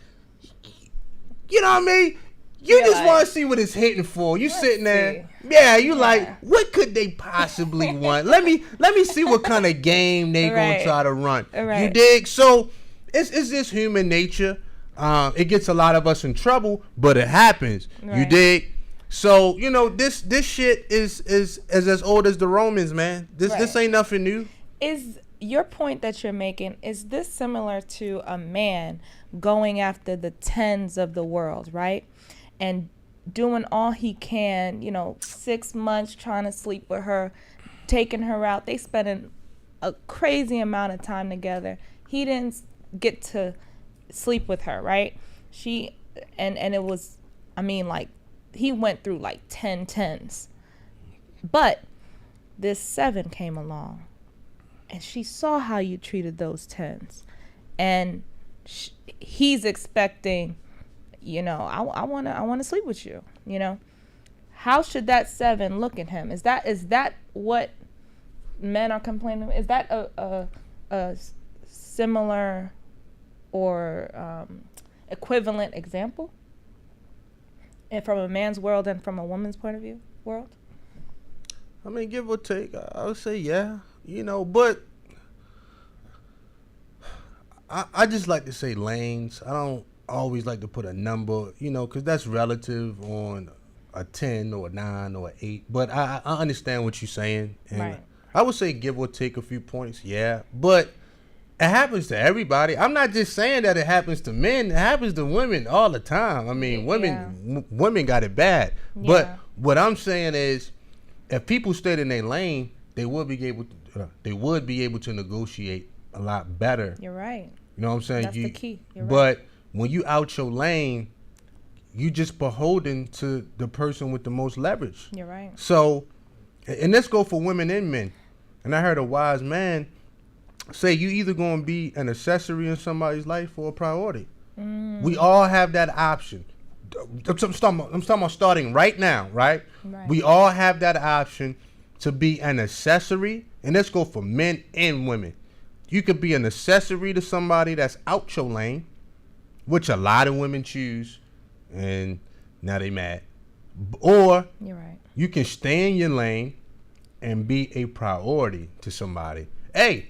You know what I mean? You just want to see what it's hitting for. You sitting there. Yeah, you like, what could they possibly want? Let me see what kind of game they gonna try to run. You dig? So it's just human nature. It gets a lot of us in trouble, but it happens. You dig? So, you know, this shit is as old as the Romans, man. This ain't nothing new. Is your point that you're making, is this similar to a man going after the tens of the world, right? And doing all he can, 6 months trying to sleep with her, taking her out. They spending a crazy amount of time together. He didn't get to sleep with her, right? And it was, he went through like 10 tens. But this 7 came along, and she saw how you treated those tens. And he's expecting, I want to sleep with you, How should that 7 look at him? Is that what men are complaining? Is that a similar or equivalent example? And from a man's world and from a woman's point of view world? I mean, give or take, I would say yeah, but I just like to say lanes. I don't always like to put a number, because that's relative on a 10 or a 9 or an 8. But I understand what you're saying. And right. I would say give or take a few points, yeah. But it happens to everybody. I'm not just saying that it happens to men. It happens to women all the time. I mean, women got it bad. Yeah. But what I'm saying is, if people stayed in their lane, they would be able to negotiate a lot better. You're right. You know what I'm saying? That's the key. You're right. But when you out your lane, you just beholden to the person with the most leverage. You're right. So, and let's go for women and men. And I heard a wise man say, you either going to be an accessory in somebody's life or a priority. We all have that option. I'm talking about starting right now, right? We all have that option to be an accessory. And let's go for men and women. You could be an accessory to somebody that's out your lane, which a lot of women choose, and now they mad. Or you're right. You can stay in your lane and be a priority to somebody. Hey,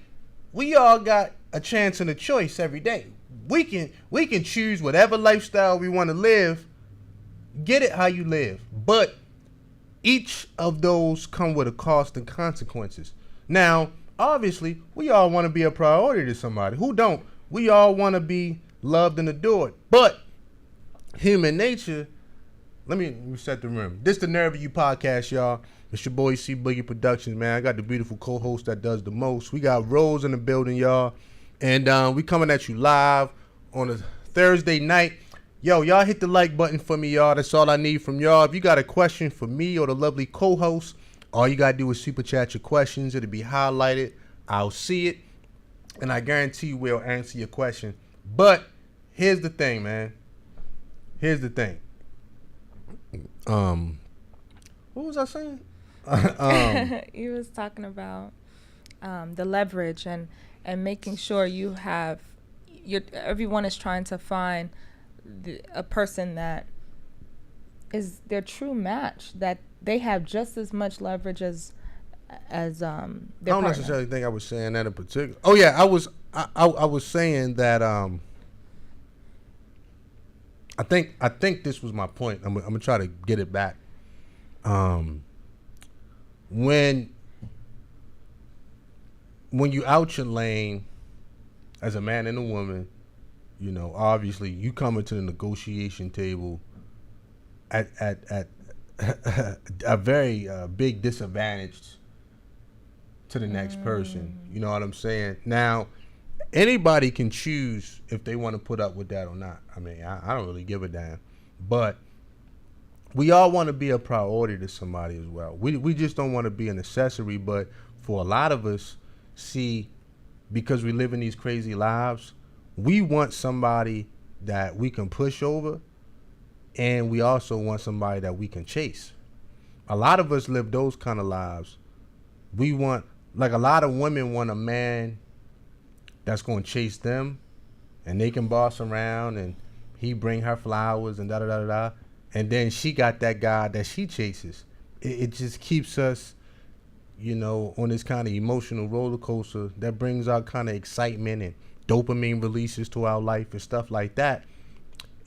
we all got a chance and a choice every day. We can choose whatever lifestyle we want to live. Get it how you live. But each of those come with a cost and consequences. Now, obviously, we all want to be a priority to somebody. Who don't? We all want to be loved and adored. But human nature, let me reset the room. This the Nerve of You podcast, y'all. It's your boy C Boogie Productions, man. I got the beautiful co-host that does the most. We got Rose in the building, y'all. And we coming at you live on a Thursday night. Yo, y'all hit the like button for me, y'all. That's all I need from y'all. If you got a question for me or the lovely co-host, all you got to do is super chat your questions. It'll be highlighted. I'll see it. And I guarantee we'll answer your question. But here's the thing, man. Here's the thing. What was I saying? You was talking about the leverage and making sure you have everyone is trying to find a person that is their true match, that they have just as much leverage as their partner. I don't necessarily think I was saying that in particular. Oh yeah, I was saying that I think this was my point. I'm gonna try to get it back. When you out your lane as a man and a woman, you know, obviously you come into the negotiation table at a very big disadvantage to the next person. You know what I'm saying? Now, anybody can choose if they want to put up with that or not. I mean, I don't really give a damn. But we all want to be a priority to somebody as well. We just don't want to be an accessory. But for a lot of us, see, because we live in these crazy lives, we want somebody that we can push over, and we also want somebody that we can chase. A lot of us live those kind of lives. We want, like a lot of women want a man that's going to chase them, and they can boss around, and he bring her flowers and da-da-da-da-da. And then she got that guy that she chases. It just keeps us, you know, on this kind of emotional roller coaster that brings out kind of excitement and dopamine releases to our life and stuff like that.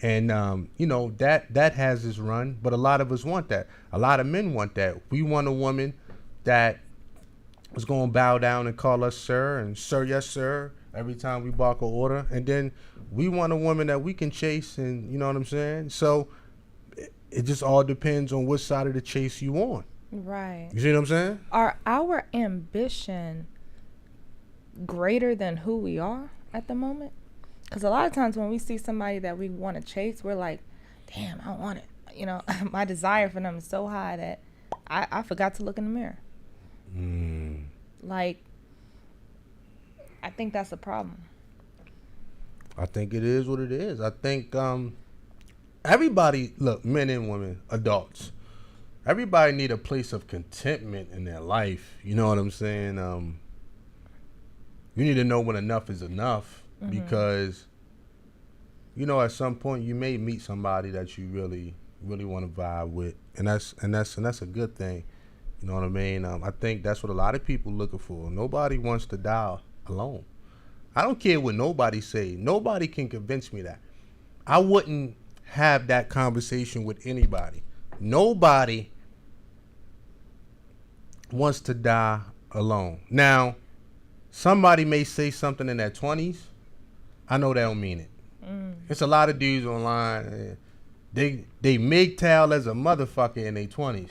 And, you know, that has its run, but a lot of us want that. A lot of men want that. We want a woman that is going to bow down and call us sir and sir, yes, sir, every time we bark an order. And then we want a woman that we can chase, and you know what I'm saying? So it just all depends on which side of the chase you on. Right. You see what I'm saying? Are our ambition greater than who we are at the moment? Because a lot of times when we see somebody that we want to chase, we're like, damn, I want it. You know, my desire for them is so high that I forgot to look in the mirror. Like, I think that's a problem. I think it is what it is. I think everybody, look, men and women, adults, everybody need a place of contentment in their life. You know what I'm saying? You need to know when enough is enough, because, you know, at some point you may meet somebody that you really, really want to vibe with, and that's a good thing. You know what I mean? I think that's what a lot of people looking for. Nobody wants to die alone. I don't care what nobody say. Nobody can convince me that. I wouldn't have that conversation with anybody. Nobody wants to die alone. Now, somebody may say something in their 20s. I know they don't mean it. It's a lot of dudes online. They MGTOW as a motherfucker in their 20s.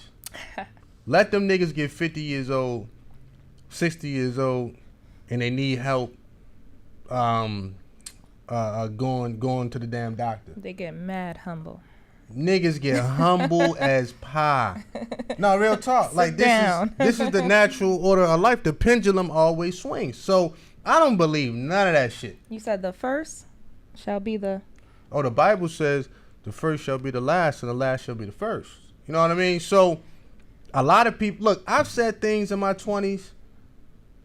Let them niggas get 50 years old, 60 years old, and they need help going to the damn doctor. They get mad humble. Niggas get humble as pie. No, real talk. Like, this is the natural order of life. The pendulum always swings. So I don't believe none of that shit. You said the first shall be the... Oh, the Bible says the first shall be the last, and the last shall be the first. You know what I mean? So a lot of people... Look, I've said things in my 20s,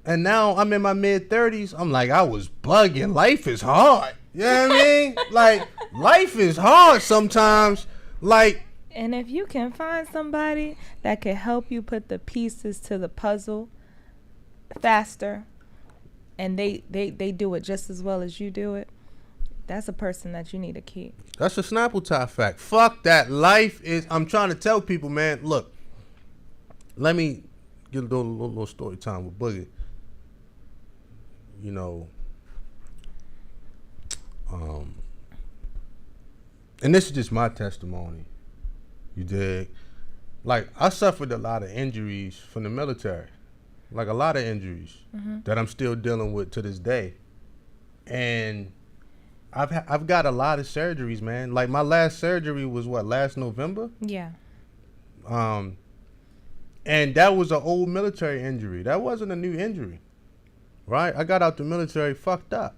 and now I'm in my mid-30s. I'm like, I was bugging. Life is hard. You know what I mean? Like, life is hard sometimes. Like... And if you can find somebody that can help you put the pieces to the puzzle faster, and they do it just as well as you do it, that's a person that you need to keep. That's a Snapple tie fact. Fuck that. Life is... I'm trying to tell people, man, look, let me get a little story time with Boogie. You know, and this is just my testimony. You dig? Like, I suffered a lot of injuries from the military. Like, a lot of injuries that I'm still dealing with to this day. and I've got a lot of surgeries, man. Like my last surgery was last November. Yeah. And that was an old military injury. That wasn't a new injury, right? I got out the military fucked up.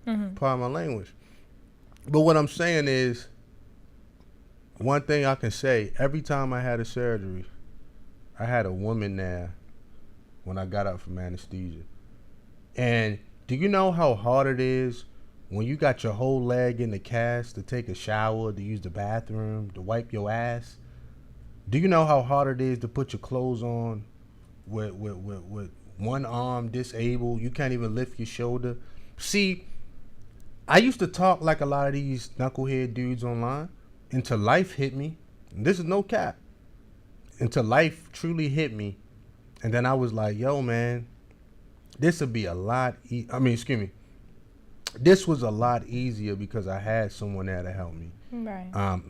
Pardon my language. But what I'm saying is, one thing I can say, every time I had a surgery, I had a woman there when I got out from anesthesia. And do you know how hard it is when you got your whole leg in the cast to take a shower, to use the bathroom, to wipe your ass? Do you know how hard it is to put your clothes on with one arm disabled? You can't even lift your shoulder. See, I used to talk like a lot of these knucklehead dudes online until life hit me. And this is no cap. Until life truly hit me. And then I was like, yo, man, this would be a lot. This was a lot easier because I had someone there to help me. Right.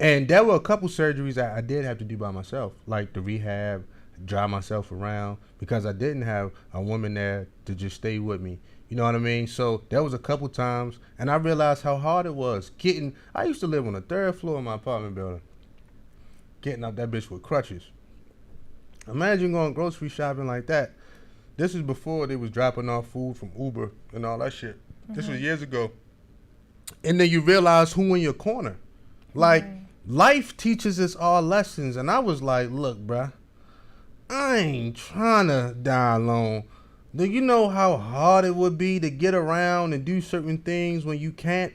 And there were a couple surgeries that I did have to do by myself, like the rehab, drive myself around, because I didn't have a woman there to just stay with me. You know what I mean? So there was a couple times, and I realized how hard it was I used to live on the 3rd floor of my apartment building, getting up that bitch with crutches. Imagine going grocery shopping like that. This is before they was dropping off food from Uber and all that shit. This was years ago. And then you realize who in your corner. Like, life teaches us all lessons. And I was like, look, bruh, I ain't trying to die alone. Do you know how hard it would be to get around and do certain things when you can't?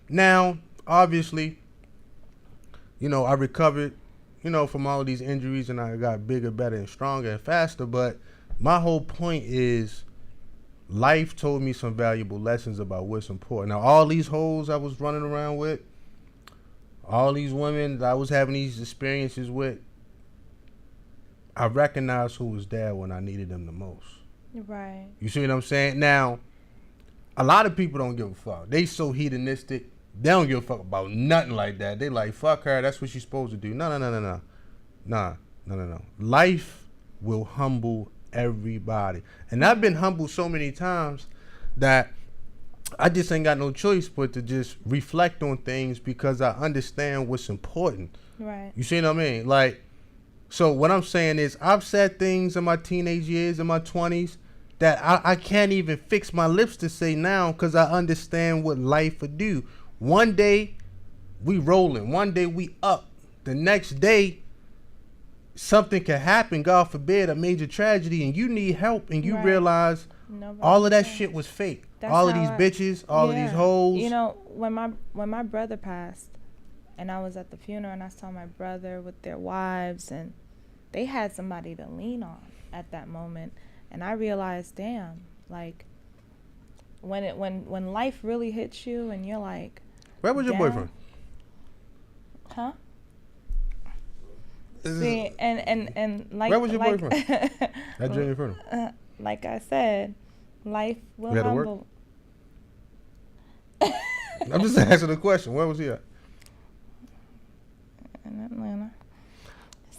Now, obviously, I recovered, from all of these injuries, and I got bigger, better, and stronger and faster. But my whole point is, life told me some valuable lessons about what's important. Now, all these hoes I was running around with, all these women that I was having these experiences with, I recognized who was there when I needed them the most. Right. You see what I'm saying? Now, a lot of people don't give a fuck. They so hedonistic. They don't give a fuck about nothing like that. They like, fuck her. That's what she's supposed to do. No. Life will humble everybody. And I've been humbled so many times that I just ain't got no choice but to just reflect on things because I understand what's important. Right. You see what I mean? Like, so what I'm saying is I've said things in my teenage years, in my 20s, that I can't even fix my lips to say now because I understand what life would do. One day, we rolling. One day, we up. The next day, something can happen, God forbid, a major tragedy, and you need help, and you realize all of that shit was fake. All of these bitches, all of these hoes. You know, when my brother passed, and I was at the funeral, and I saw my brother with their wives, and they had somebody to lean on at that moment, and I realized, damn, like when life really hits you, and you're like, where was your boyfriend? Huh? See, and like, where was your boyfriend? At Junior Funeral. Like I said, life will humble. I'm just asking a question. Where was he at? In Atlanta.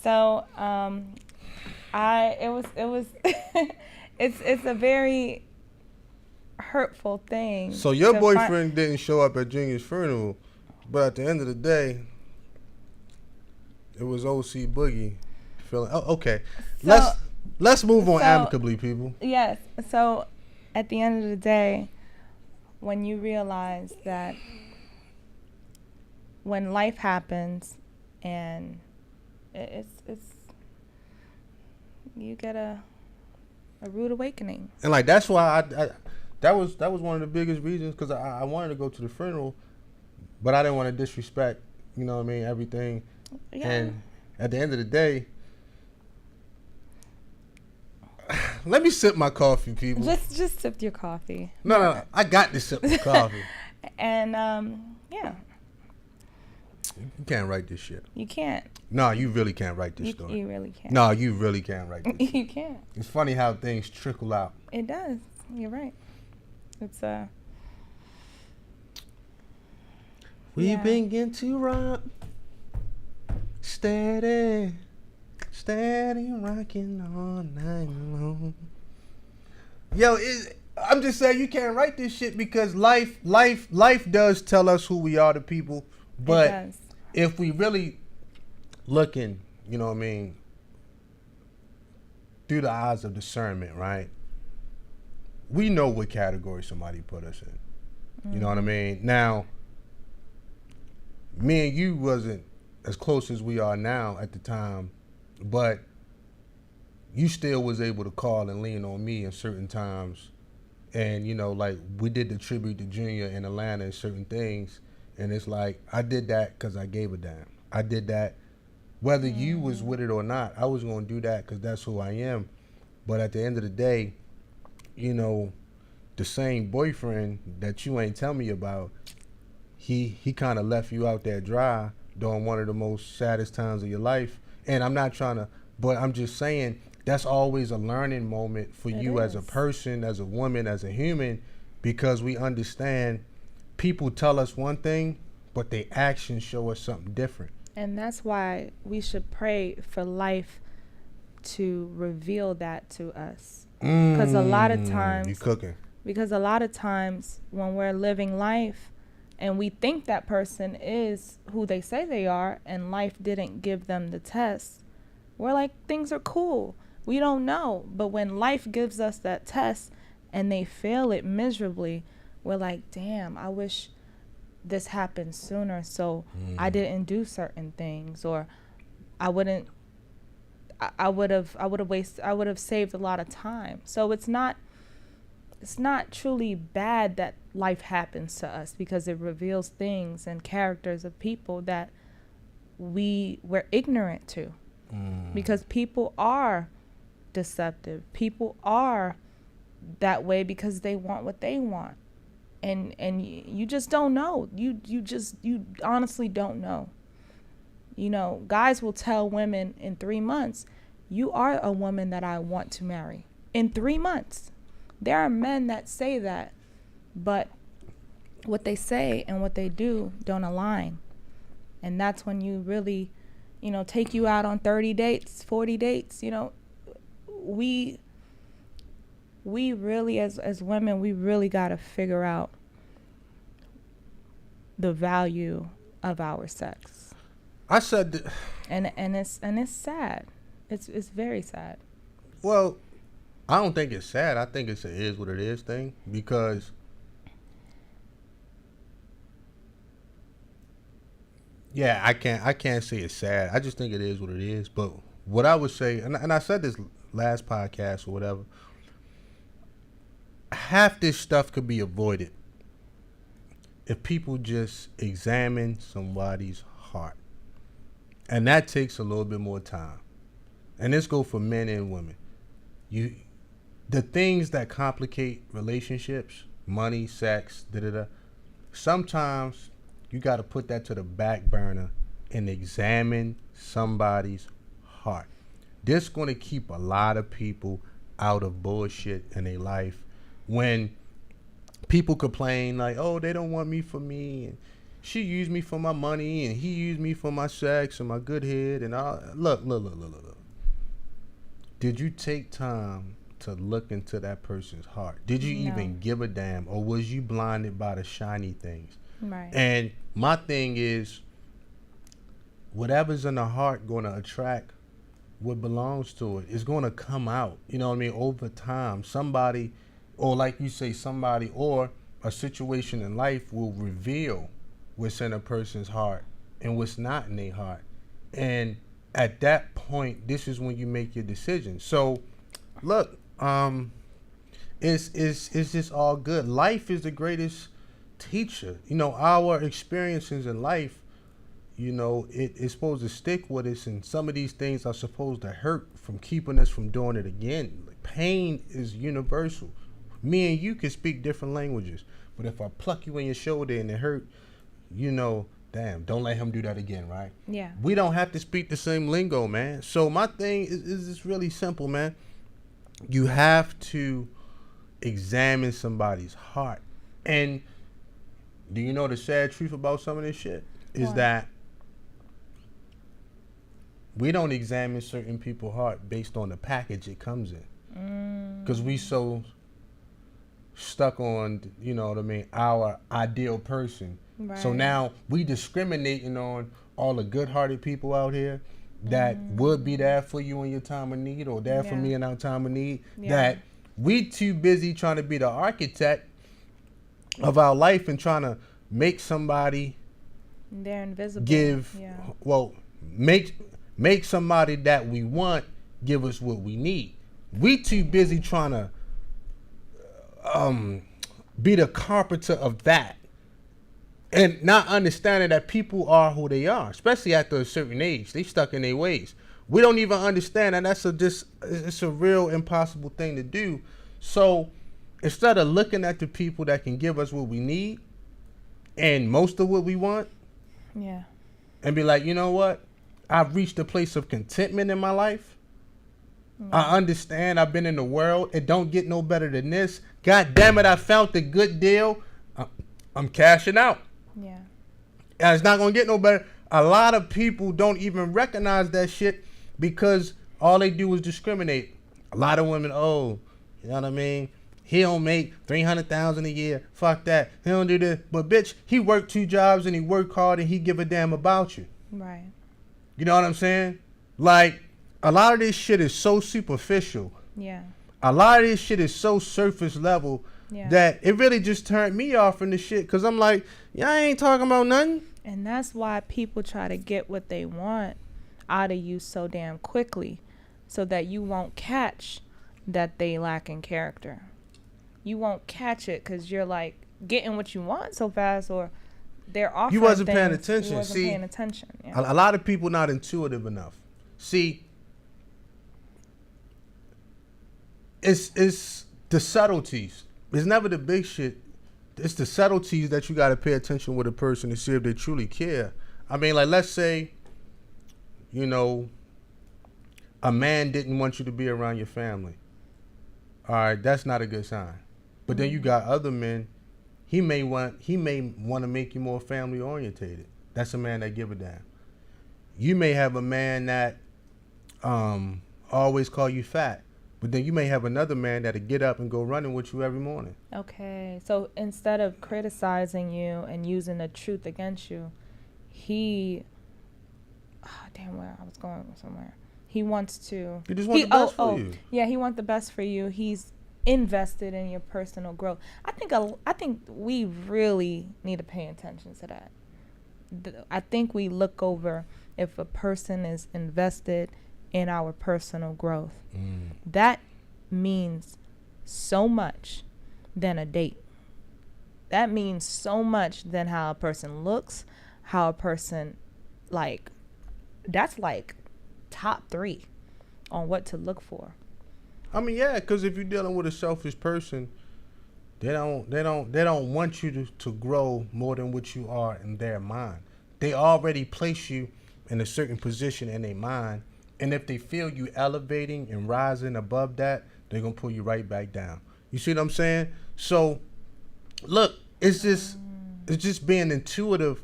So, it was it's a very hurtful thing. So your boyfriend didn't show up at Junior's funeral, but at the end of the day, it was OC Boogie feeling. Oh, okay. So, let's move on amicably, people. Yes. So, at the end of the day, when you realize that when life happens and it's you get a rude awakening. And like that's why that was one of the biggest reasons, because I wanted to go to the funeral, but I didn't want to disrespect, you know what I mean, everything. Yeah. And at the end of the day, let me sip my coffee, people. Just sip your coffee. No, I got to sip the coffee. And yeah. You can't write this shit. You can't. No, you really can't write this story. You really can't. No, you really can't write this. You can't. It's funny how things trickle out. It does. You're right. It's We begin to rock, steady rocking all night long. Yo, I'm just saying you can't write this shit because life does tell us who we are to people. But if we really looking, you know what I mean, through the eyes of discernment, right? We know what category somebody put us in. You know what I mean? Now, me and you wasn't as close as we are now at the time, but you still was able to call and lean on me in certain times. And, you know, like we did the tribute to Junior in Atlanta and certain things. And it's like, I did that because I gave a damn. I did that whether you was with it or not. I was going to do that because that's who I am. But at the end of the day, you know, the same boyfriend that you ain't tell me about, he kind of left you out there dry during one of the most saddest times of your life. And I'm not trying to, but I'm just saying that's always a learning moment for you as a person, as a woman, as a human, because we understand people tell us one thing, but their actions show us something different. And that's why we should pray for life to reveal that to us. Because a lot of times, you cooking. Because a lot of times when we're living life and we think that person is who they say they are and life didn't give them the test, we're like, things are cool. We don't know. But when life gives us that test and they fail it miserably, we're like, damn, I wish this happened sooner so I didn't do certain things, or I would have saved a lot of time. So it's not truly bad that life happens to us, because it reveals things and characters of people that we're ignorant to. Because people are deceptive. People are that way because they want what they want. And you just don't know. You honestly don't know. You know, guys will tell women in 3 months, you are a woman that I want to marry. In 3 months. There are men that say that, but what they say and what they do don't align. And that's when you really, you know, take you out on 30 dates, 40 dates. You know, we really, as women, we really got to figure out the value of our sex. I said that, and it's sad. It's very sad. Well, I don't think it's sad. I think it's a is what it is thing, because yeah, I can't say it's sad. I just think it is what it is. But what I would say, and I said this last podcast or whatever, half this stuff could be avoided if people just examine somebody's heart. And that takes a little bit more time. And this goes for men and women. The things that complicate relationships, money, sex, sometimes you got to put that to the back burner and examine somebody's heart. This is going to keep a lot of people out of bullshit in their life. When people complain like, oh, they don't want me for me, and she used me for my money, and he used me for my sex and my good head, and all. Look. Did you take time to look into that person's heart? Did you even give a damn, or was you blinded by the shiny things? Right. And my thing is, whatever's in the heart going to attract what belongs to it. It's going to come out, you know what I mean, over time. Somebody, or like you say, somebody or a situation in life will reveal what's in a person's heart and what's not in their heart. And at that point, this is when you make your decision. So, look, it's just all good. Life is the greatest teacher. You know, our experiences in life, you know, it's supposed to stick with us, and some of these things are supposed to hurt from keeping us from doing it again. Like, pain is universal. Me and you can speak different languages, but if I pluck you in your shoulder and it hurt, you know, damn, don't let him do that again, right? Yeah. We don't have to speak the same lingo, man. So my thing is just really simple, man. You have to examine somebody's heart. And do you know the sad truth about some of this shit? Is that we don't examine certain people's heart based on the package it comes in. Because we so stuck on, you know what I mean, our ideal person. Right. So now we discriminating on all the good-hearted people out here that would be there for you in your time of need, or there for me in our time of need. That we too busy trying to be the architect of our life and trying to make somebody they're invisible. Make somebody that we want give us what we need. We too busy trying to be the carpenter of that, and not understanding that people are who they are, especially after a certain age. They stuck in their ways. We don't even understand, and it's a real impossible thing to do. So instead of looking at the people that can give us what we need and most of what we want, and be like, you know what, I've reached a place of contentment in my life. I understand. I've been in the world. It don't get no better than this. God damn it, I found the good deal. I'm cashing out. Yeah. And it's not going to get no better. A lot of people don't even recognize that shit because all they do is discriminate. A lot of women, you know what I mean? He don't make $300,000 a year. Fuck that. He don't do this. But bitch, he worked 2 jobs and he worked hard and he give a damn about you. Right. You know what I'm saying? Like, a lot of this shit is so superficial. Yeah. A lot of this shit is so surface level that it really just turned me off from the shit. Because I'm like, y'all ain't talking about nothing. And that's why people try to get what they want out of you so damn quickly, so that you won't catch that they lack in character. You won't catch it because you're like getting what you want so fast, or they're offering You wasn't things. paying attention. You wasn't paying attention. Yeah. A lot of people not intuitive enough. See, it's the subtleties. It's never the big shit. It's the subtleties that you got to pay attention with a person to see if they truly care. I mean, like, let's say, you know, a man didn't want you to be around your family. All right, that's not a good sign. But then you got other men. He may want to make you more family orientated. That's a man that give a damn. You may have a man that always call you fat, but then you may have another man that'll get up and go running with you every morning. Okay, so instead of criticizing you and using the truth against you, he where I was going somewhere. He wants to. He just wants the best for you. Yeah, he wants the best for you. He's invested in your personal growth. I think we really need to pay attention to that. I think we look over if a person is invested in our personal growth. That means so much than a date. That means so much than how a person looks, how a person, like, that's like top 3 on what to look for. I mean, yeah, because if you're dealing with a selfish person, they don't want you to grow more than what you are in their mind. They already place you in a certain position in their mind, and if they feel you elevating and rising above that, they're gonna pull you right back down. You see what I'm saying? So, look, it's just being intuitive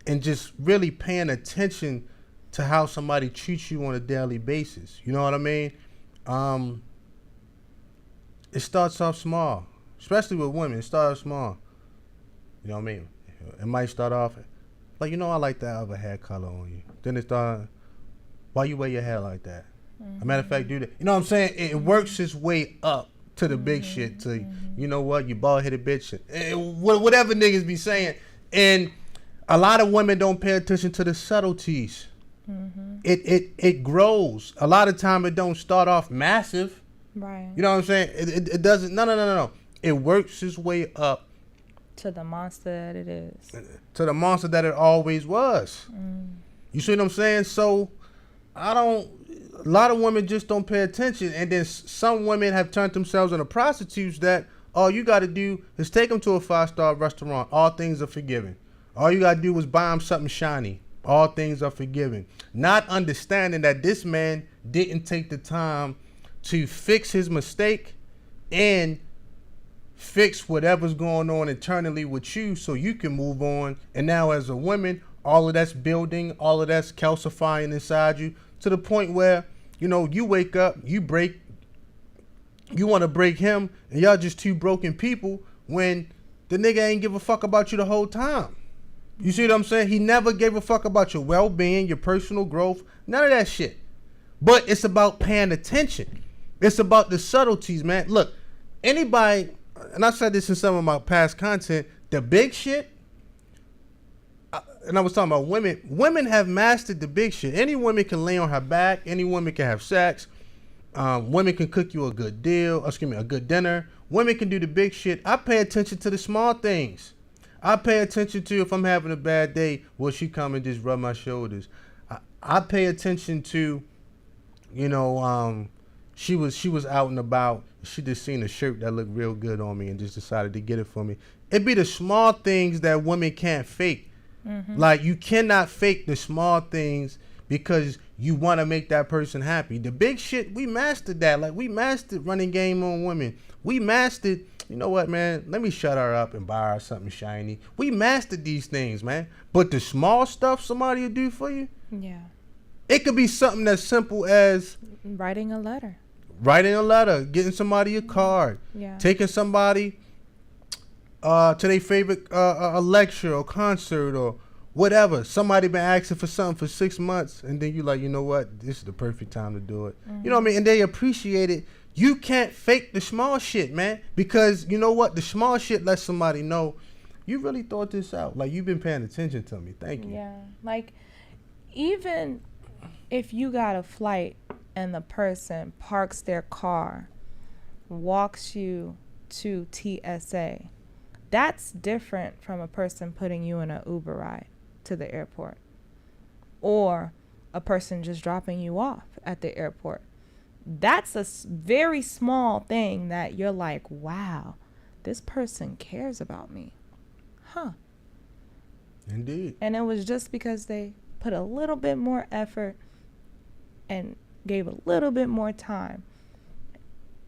and just really paying attention to how somebody treats you on a daily basis. You know what I mean? It starts off small, especially with women. It starts small. You know what I mean? It might start off like, you know, I like that other hair color on you. Then it starts, why you wear your hair like that? As a matter of fact, do that. You know what I'm saying? It works its way up to the big shit. To, you know what? You bald-headed bitch. Whatever niggas be saying. And a lot of women don't pay attention to the subtleties. It grows. A lot of time it don't start off massive. Right. You know what I'm saying? It doesn't. No. It works its way up to the monster that it is. To the monster that it always was. You see what I'm saying? So a lot of women just don't pay attention, and then some women have turned themselves into prostitutes that all you got to do is take them to a 5-star restaurant. All things are forgiven. All you got to do is buy them something shiny. All things are forgiven. Not understanding that this man didn't take the time to fix his mistake and fix whatever's going on internally with you so you can move on. And now as a woman, all of that's building, all of that's calcifying inside you to the point where, you know, you wake up, you break you want to break him, and y'all just two broken people when the nigga ain't give a fuck about you the whole time. You see what I'm saying? He never gave a fuck about your well-being, your personal growth, none of that shit. But it's about paying attention. It's about the subtleties, man. Look, anybody, and I said this in some of my past content, the big shit, and I was talking about women. Women have mastered the big shit. Any woman can lay on her back. Any woman can have sex. Women can cook you a good a good dinner. Women can do the big shit. I pay attention to the small things. I pay attention to if I'm having a bad day, will she come and just rub my shoulders? I pay attention to, you know, she was out and about. She just seen a shirt that looked real good on me and just decided to get it for me. It'd be the small things that women can't fake. Mm-hmm. Like, you cannot fake the small things because you want to make that person happy. The big shit, we mastered that. Like, we mastered running game on women. We mastered, you know what, man? Let me shut her up and buy her something shiny. We mastered these things, man. But the small stuff somebody will do for you, yeah, it could be something as simple as writing a letter, getting somebody a card, yeah, taking somebody to their favorite a lecture or concert or whatever. Somebody been asking for something for 6 months, and then you like, you know what? This is the perfect time to do it. Mm-hmm. You know what I mean? And they appreciate it. You can't fake the small shit, man, because you know what? The small shit lets somebody know you really thought this out. Like, you've been paying attention to me. Thank you. Yeah, like, even if you got a flight and the person parks their car, walks you to TSA, that's different from a person putting you in an Uber ride to the airport, or a person just dropping you off at the airport. That's a very small thing that you're like, wow, this person cares about me. Huh. Indeed. And it was just because they put a little bit more effort and gave a little bit more time.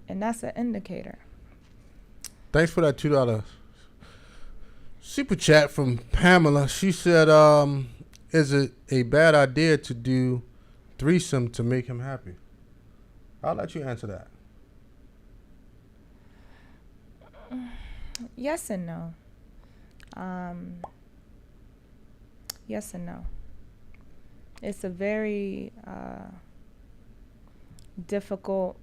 And that's an indicator. Thanks for that $2 super chat from Pamela. She said, is it a bad idea to do threesome to make him happy? I'll let you answer that. Yes and no. Yes and no. It's a very difficult.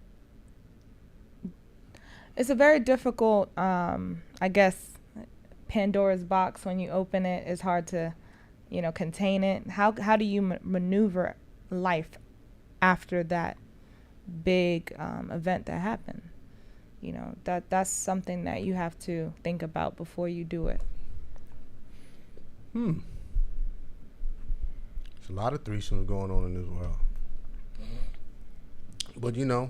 It's a very difficult. I guess Pandora's box. When you open it, it's hard to, contain it. How do you maneuver life after that big event that happened? That's something that you have to think about before you do it. There's a lot of threesomes going on in this world. But the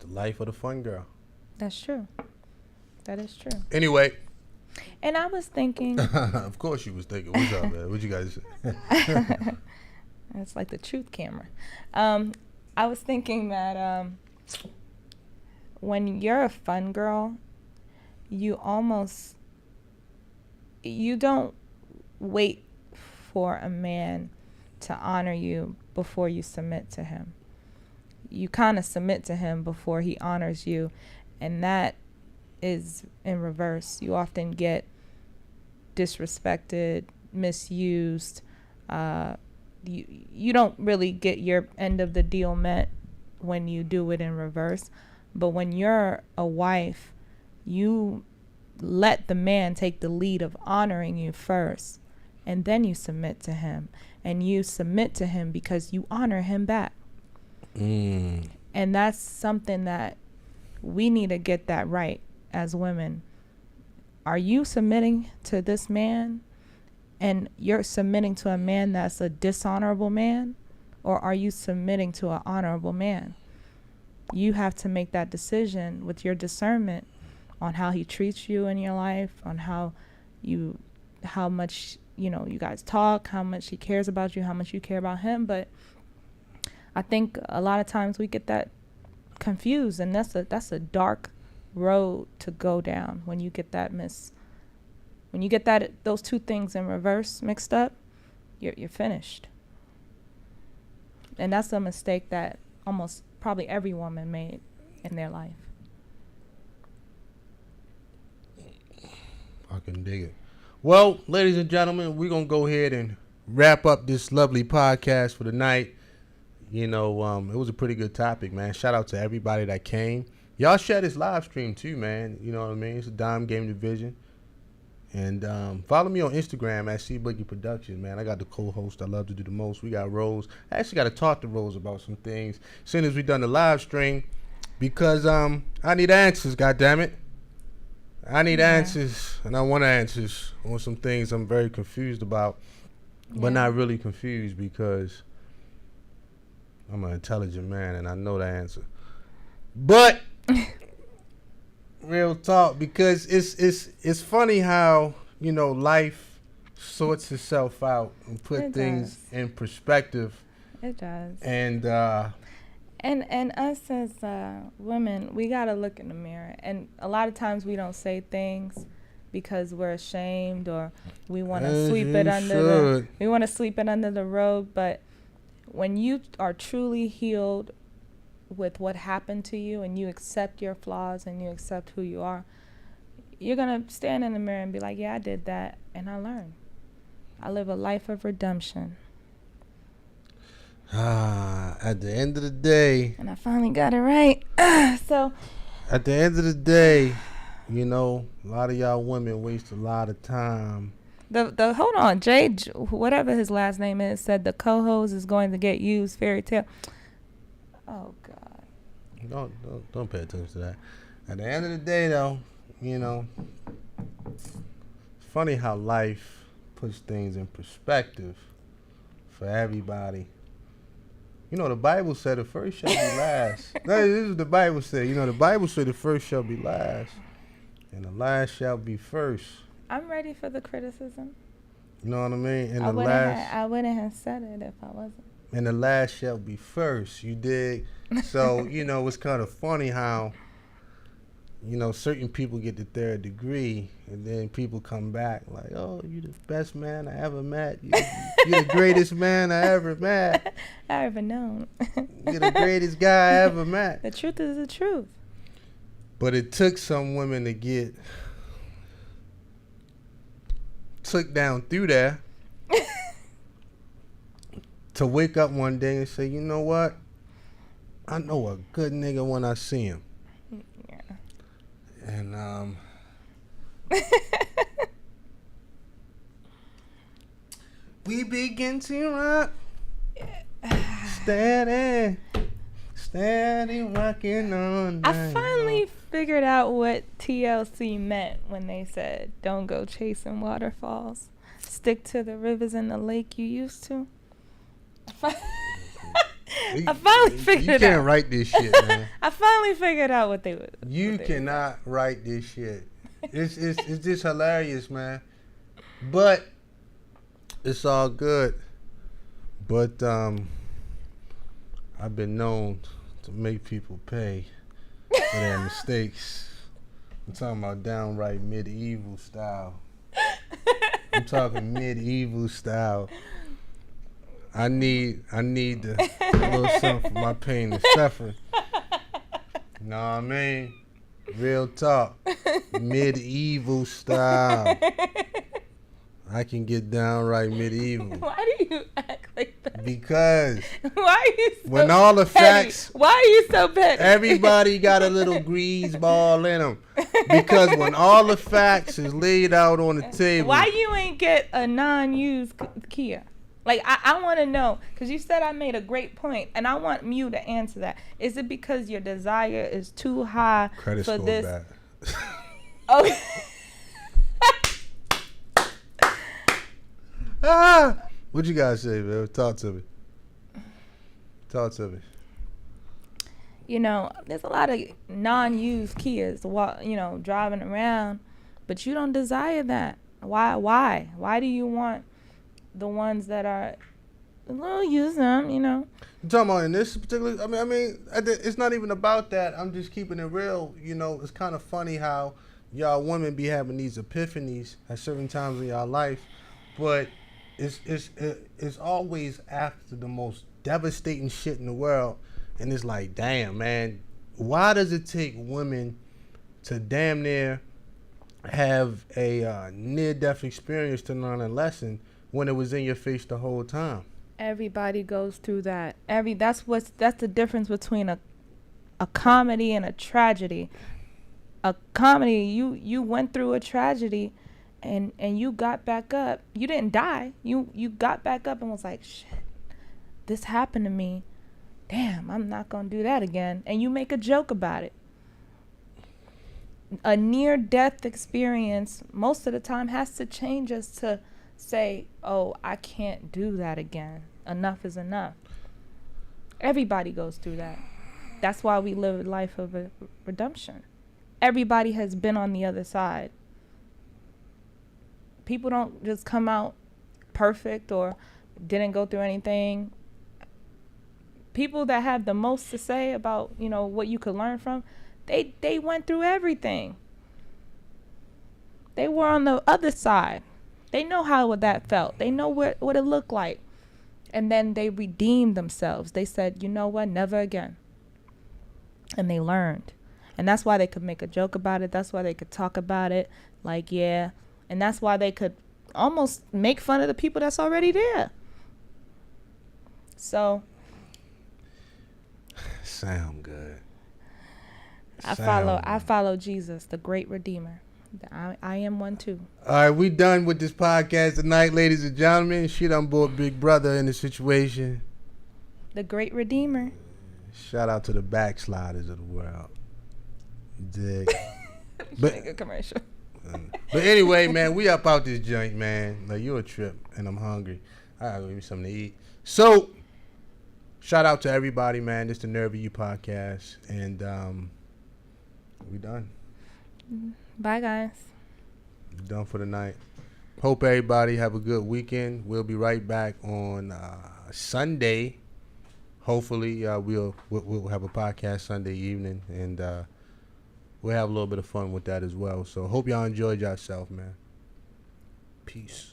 life of the fun girl. That's true. That is true. Anyway. And I was thinking. Of course you was thinking. What's up, man? What you guys say? It's like the truth camera. I was thinking that when you're a fun girl, you don't wait for a man to honor you before you submit to him. You kind of submit to him before he honors you, and that is in reverse. You often get disrespected, misused. You don't really get your end of the deal met when you do it in reverse. But when you're a wife, you let the man take the lead of honoring you first, and then you submit to him. And you submit to him because you honor him back. And that's something that we need to get that right as women. Are you submitting to this man, and you're submitting to a man that's a dishonorable man, or are you submitting to an honorable man? You have to make that decision with your discernment on how he treats you in your life, on how much you guys talk, how much he cares about you, how much you care about him. But I think a lot of times we get that confused, and that's a dark road to go down when you get that those two things in reverse mixed up. You're finished. And that's a mistake that almost probably every woman made in their life. I can dig it. Well, ladies and gentlemen, we're going to go ahead and wrap up this lovely podcast for the night. You know, it was a pretty good topic, man. Shout out to everybody that came. Y'all share this live stream too, man. You know what I mean? It's a Dime Game Division. And follow me on Instagram at CBoogie Productions, man. I got the co-host I love to do the most. We got Rose. I actually got to talk to Rose about some things as soon as we done the live stream because I need answers, goddammit. I need answers, and I want answers on some things I'm very confused about, but not really confused because I'm an intelligent man and I know the answer. But real talk, because it's funny how, you know, life sorts itself out and put things in perspective. It does. And us as women, we gotta look in the mirror. And a lot of times we don't say things because we're ashamed or we want to sweep it under the rug. But when you are truly healed with what happened to you and you accept your flaws and you accept who you are, you're gonna stand in the mirror and be like, yeah, I did that and I learned. I live a life of redemption. At the end of the day, and I finally got it right. So at the end of the day, you know, a lot of y'all women waste a lot of time. The hold on, Jay, whatever his last name is, said the co-host is going to get used. Fairy tale. Oh God. Don't pay attention to that. At the end of the day, though, you know, it's funny how life puts things in perspective for everybody. You know, the Bible said the first shall be last. This is what the Bible said. You know, the Bible said the first shall be last, and the last shall be first. I'm ready for the criticism. You know what I mean? And I wouldn't have said it if I wasn't. And the last shall be first. You dig? So, you know, it's kind of funny how, you know, certain people get the third degree, and then people come back like, oh, you the best man I ever met. You're the greatest man I ever met. I ever known. You're the greatest guy I ever met. The truth is the truth. But it took some women to get took down through there to wake up one day and say, you know what? I know a good nigga when I see him. Yeah. And we begin to rock. Steady rocking on. I finally figured out what TLC meant when they said, don't go chasing waterfalls. Stick to the rivers and the lake you used to. I finally figured it out. You can't write this shit, man. I finally figured out what they would. You cannot write this shit. It's just hilarious, man. But it's all good. But I've been known to make people pay for their mistakes. I'm talking about downright medieval style. I'm talking medieval style. I need a little something for my pain and suffering. You know what I mean? Real talk. Medieval style. I can get downright medieval. Why do you act like that? Because why are you so when all the petty? facts, why are you so petty? everybody got a little grease ball in them. Because when all the facts is laid out on the table. Why you ain't get a non-used Kia? Like, I want to know, because you said I made a great point, and I want you to answer that. Is it because your desire is too high credit for score this? Bad. Okay. What you guys say, man? Talk to me. You know, there's a lot of non-used Kias, you know, driving around, but you don't desire that. Why? Why do you want the ones that are a little used, you know? You talking about in this particular? I mean, it's not even about that. I'm just keeping it real. You know, it's kind of funny how y'all women be having these epiphanies at certain times in y'all life, but it's always after the most devastating shit in the world, And it's like, damn, man, why does it take women to damn near have a near-death experience to learn a lesson when it was in your face the whole time? Everybody goes through that. That's the difference between a comedy and a tragedy. A comedy, you went through a tragedy and you got back up. You didn't die. You got back up and was like, shit, this happened to me. Damn, I'm not gonna do that again. And you make a joke about it. A near-death experience most of the time has to change us to say, oh, I can't do that again. Enough is enough. Everybody goes through that. That's why we live a life of redemption. Everybody has been on the other side. People don't just come out perfect or didn't go through anything. People that have the most to say about, what you could learn from, they went through everything. They were on the other side. They know how that felt. They know what it looked like. And then they redeemed themselves. They said, you know what, never again. And they learned. And that's why they could make a joke about it. That's why they could talk about it. Like, yeah. And that's why they could almost make fun of the people that's already there. So. Sound good. I follow Jesus, the great Redeemer. I am one too. All right, we done with this podcast tonight, ladies and gentlemen. She done brought Big Brother in the situation. The great Redeemer. Shout out to the backsliders of the world. You dig? But a commercial. But anyway, man, we up out this joint, man. Like, you a trip, and I'm hungry. I gotta give me something to eat. So, shout out to everybody, man. This is the Nerve of You podcast, and we done. Bye, guys. We done for the night. Hope everybody have a good weekend. We'll be right back on Sunday. Hopefully, we'll have a podcast Sunday evening, and we'll have a little bit of fun with that as well. So, hope y'all enjoyed yourself, man. Peace.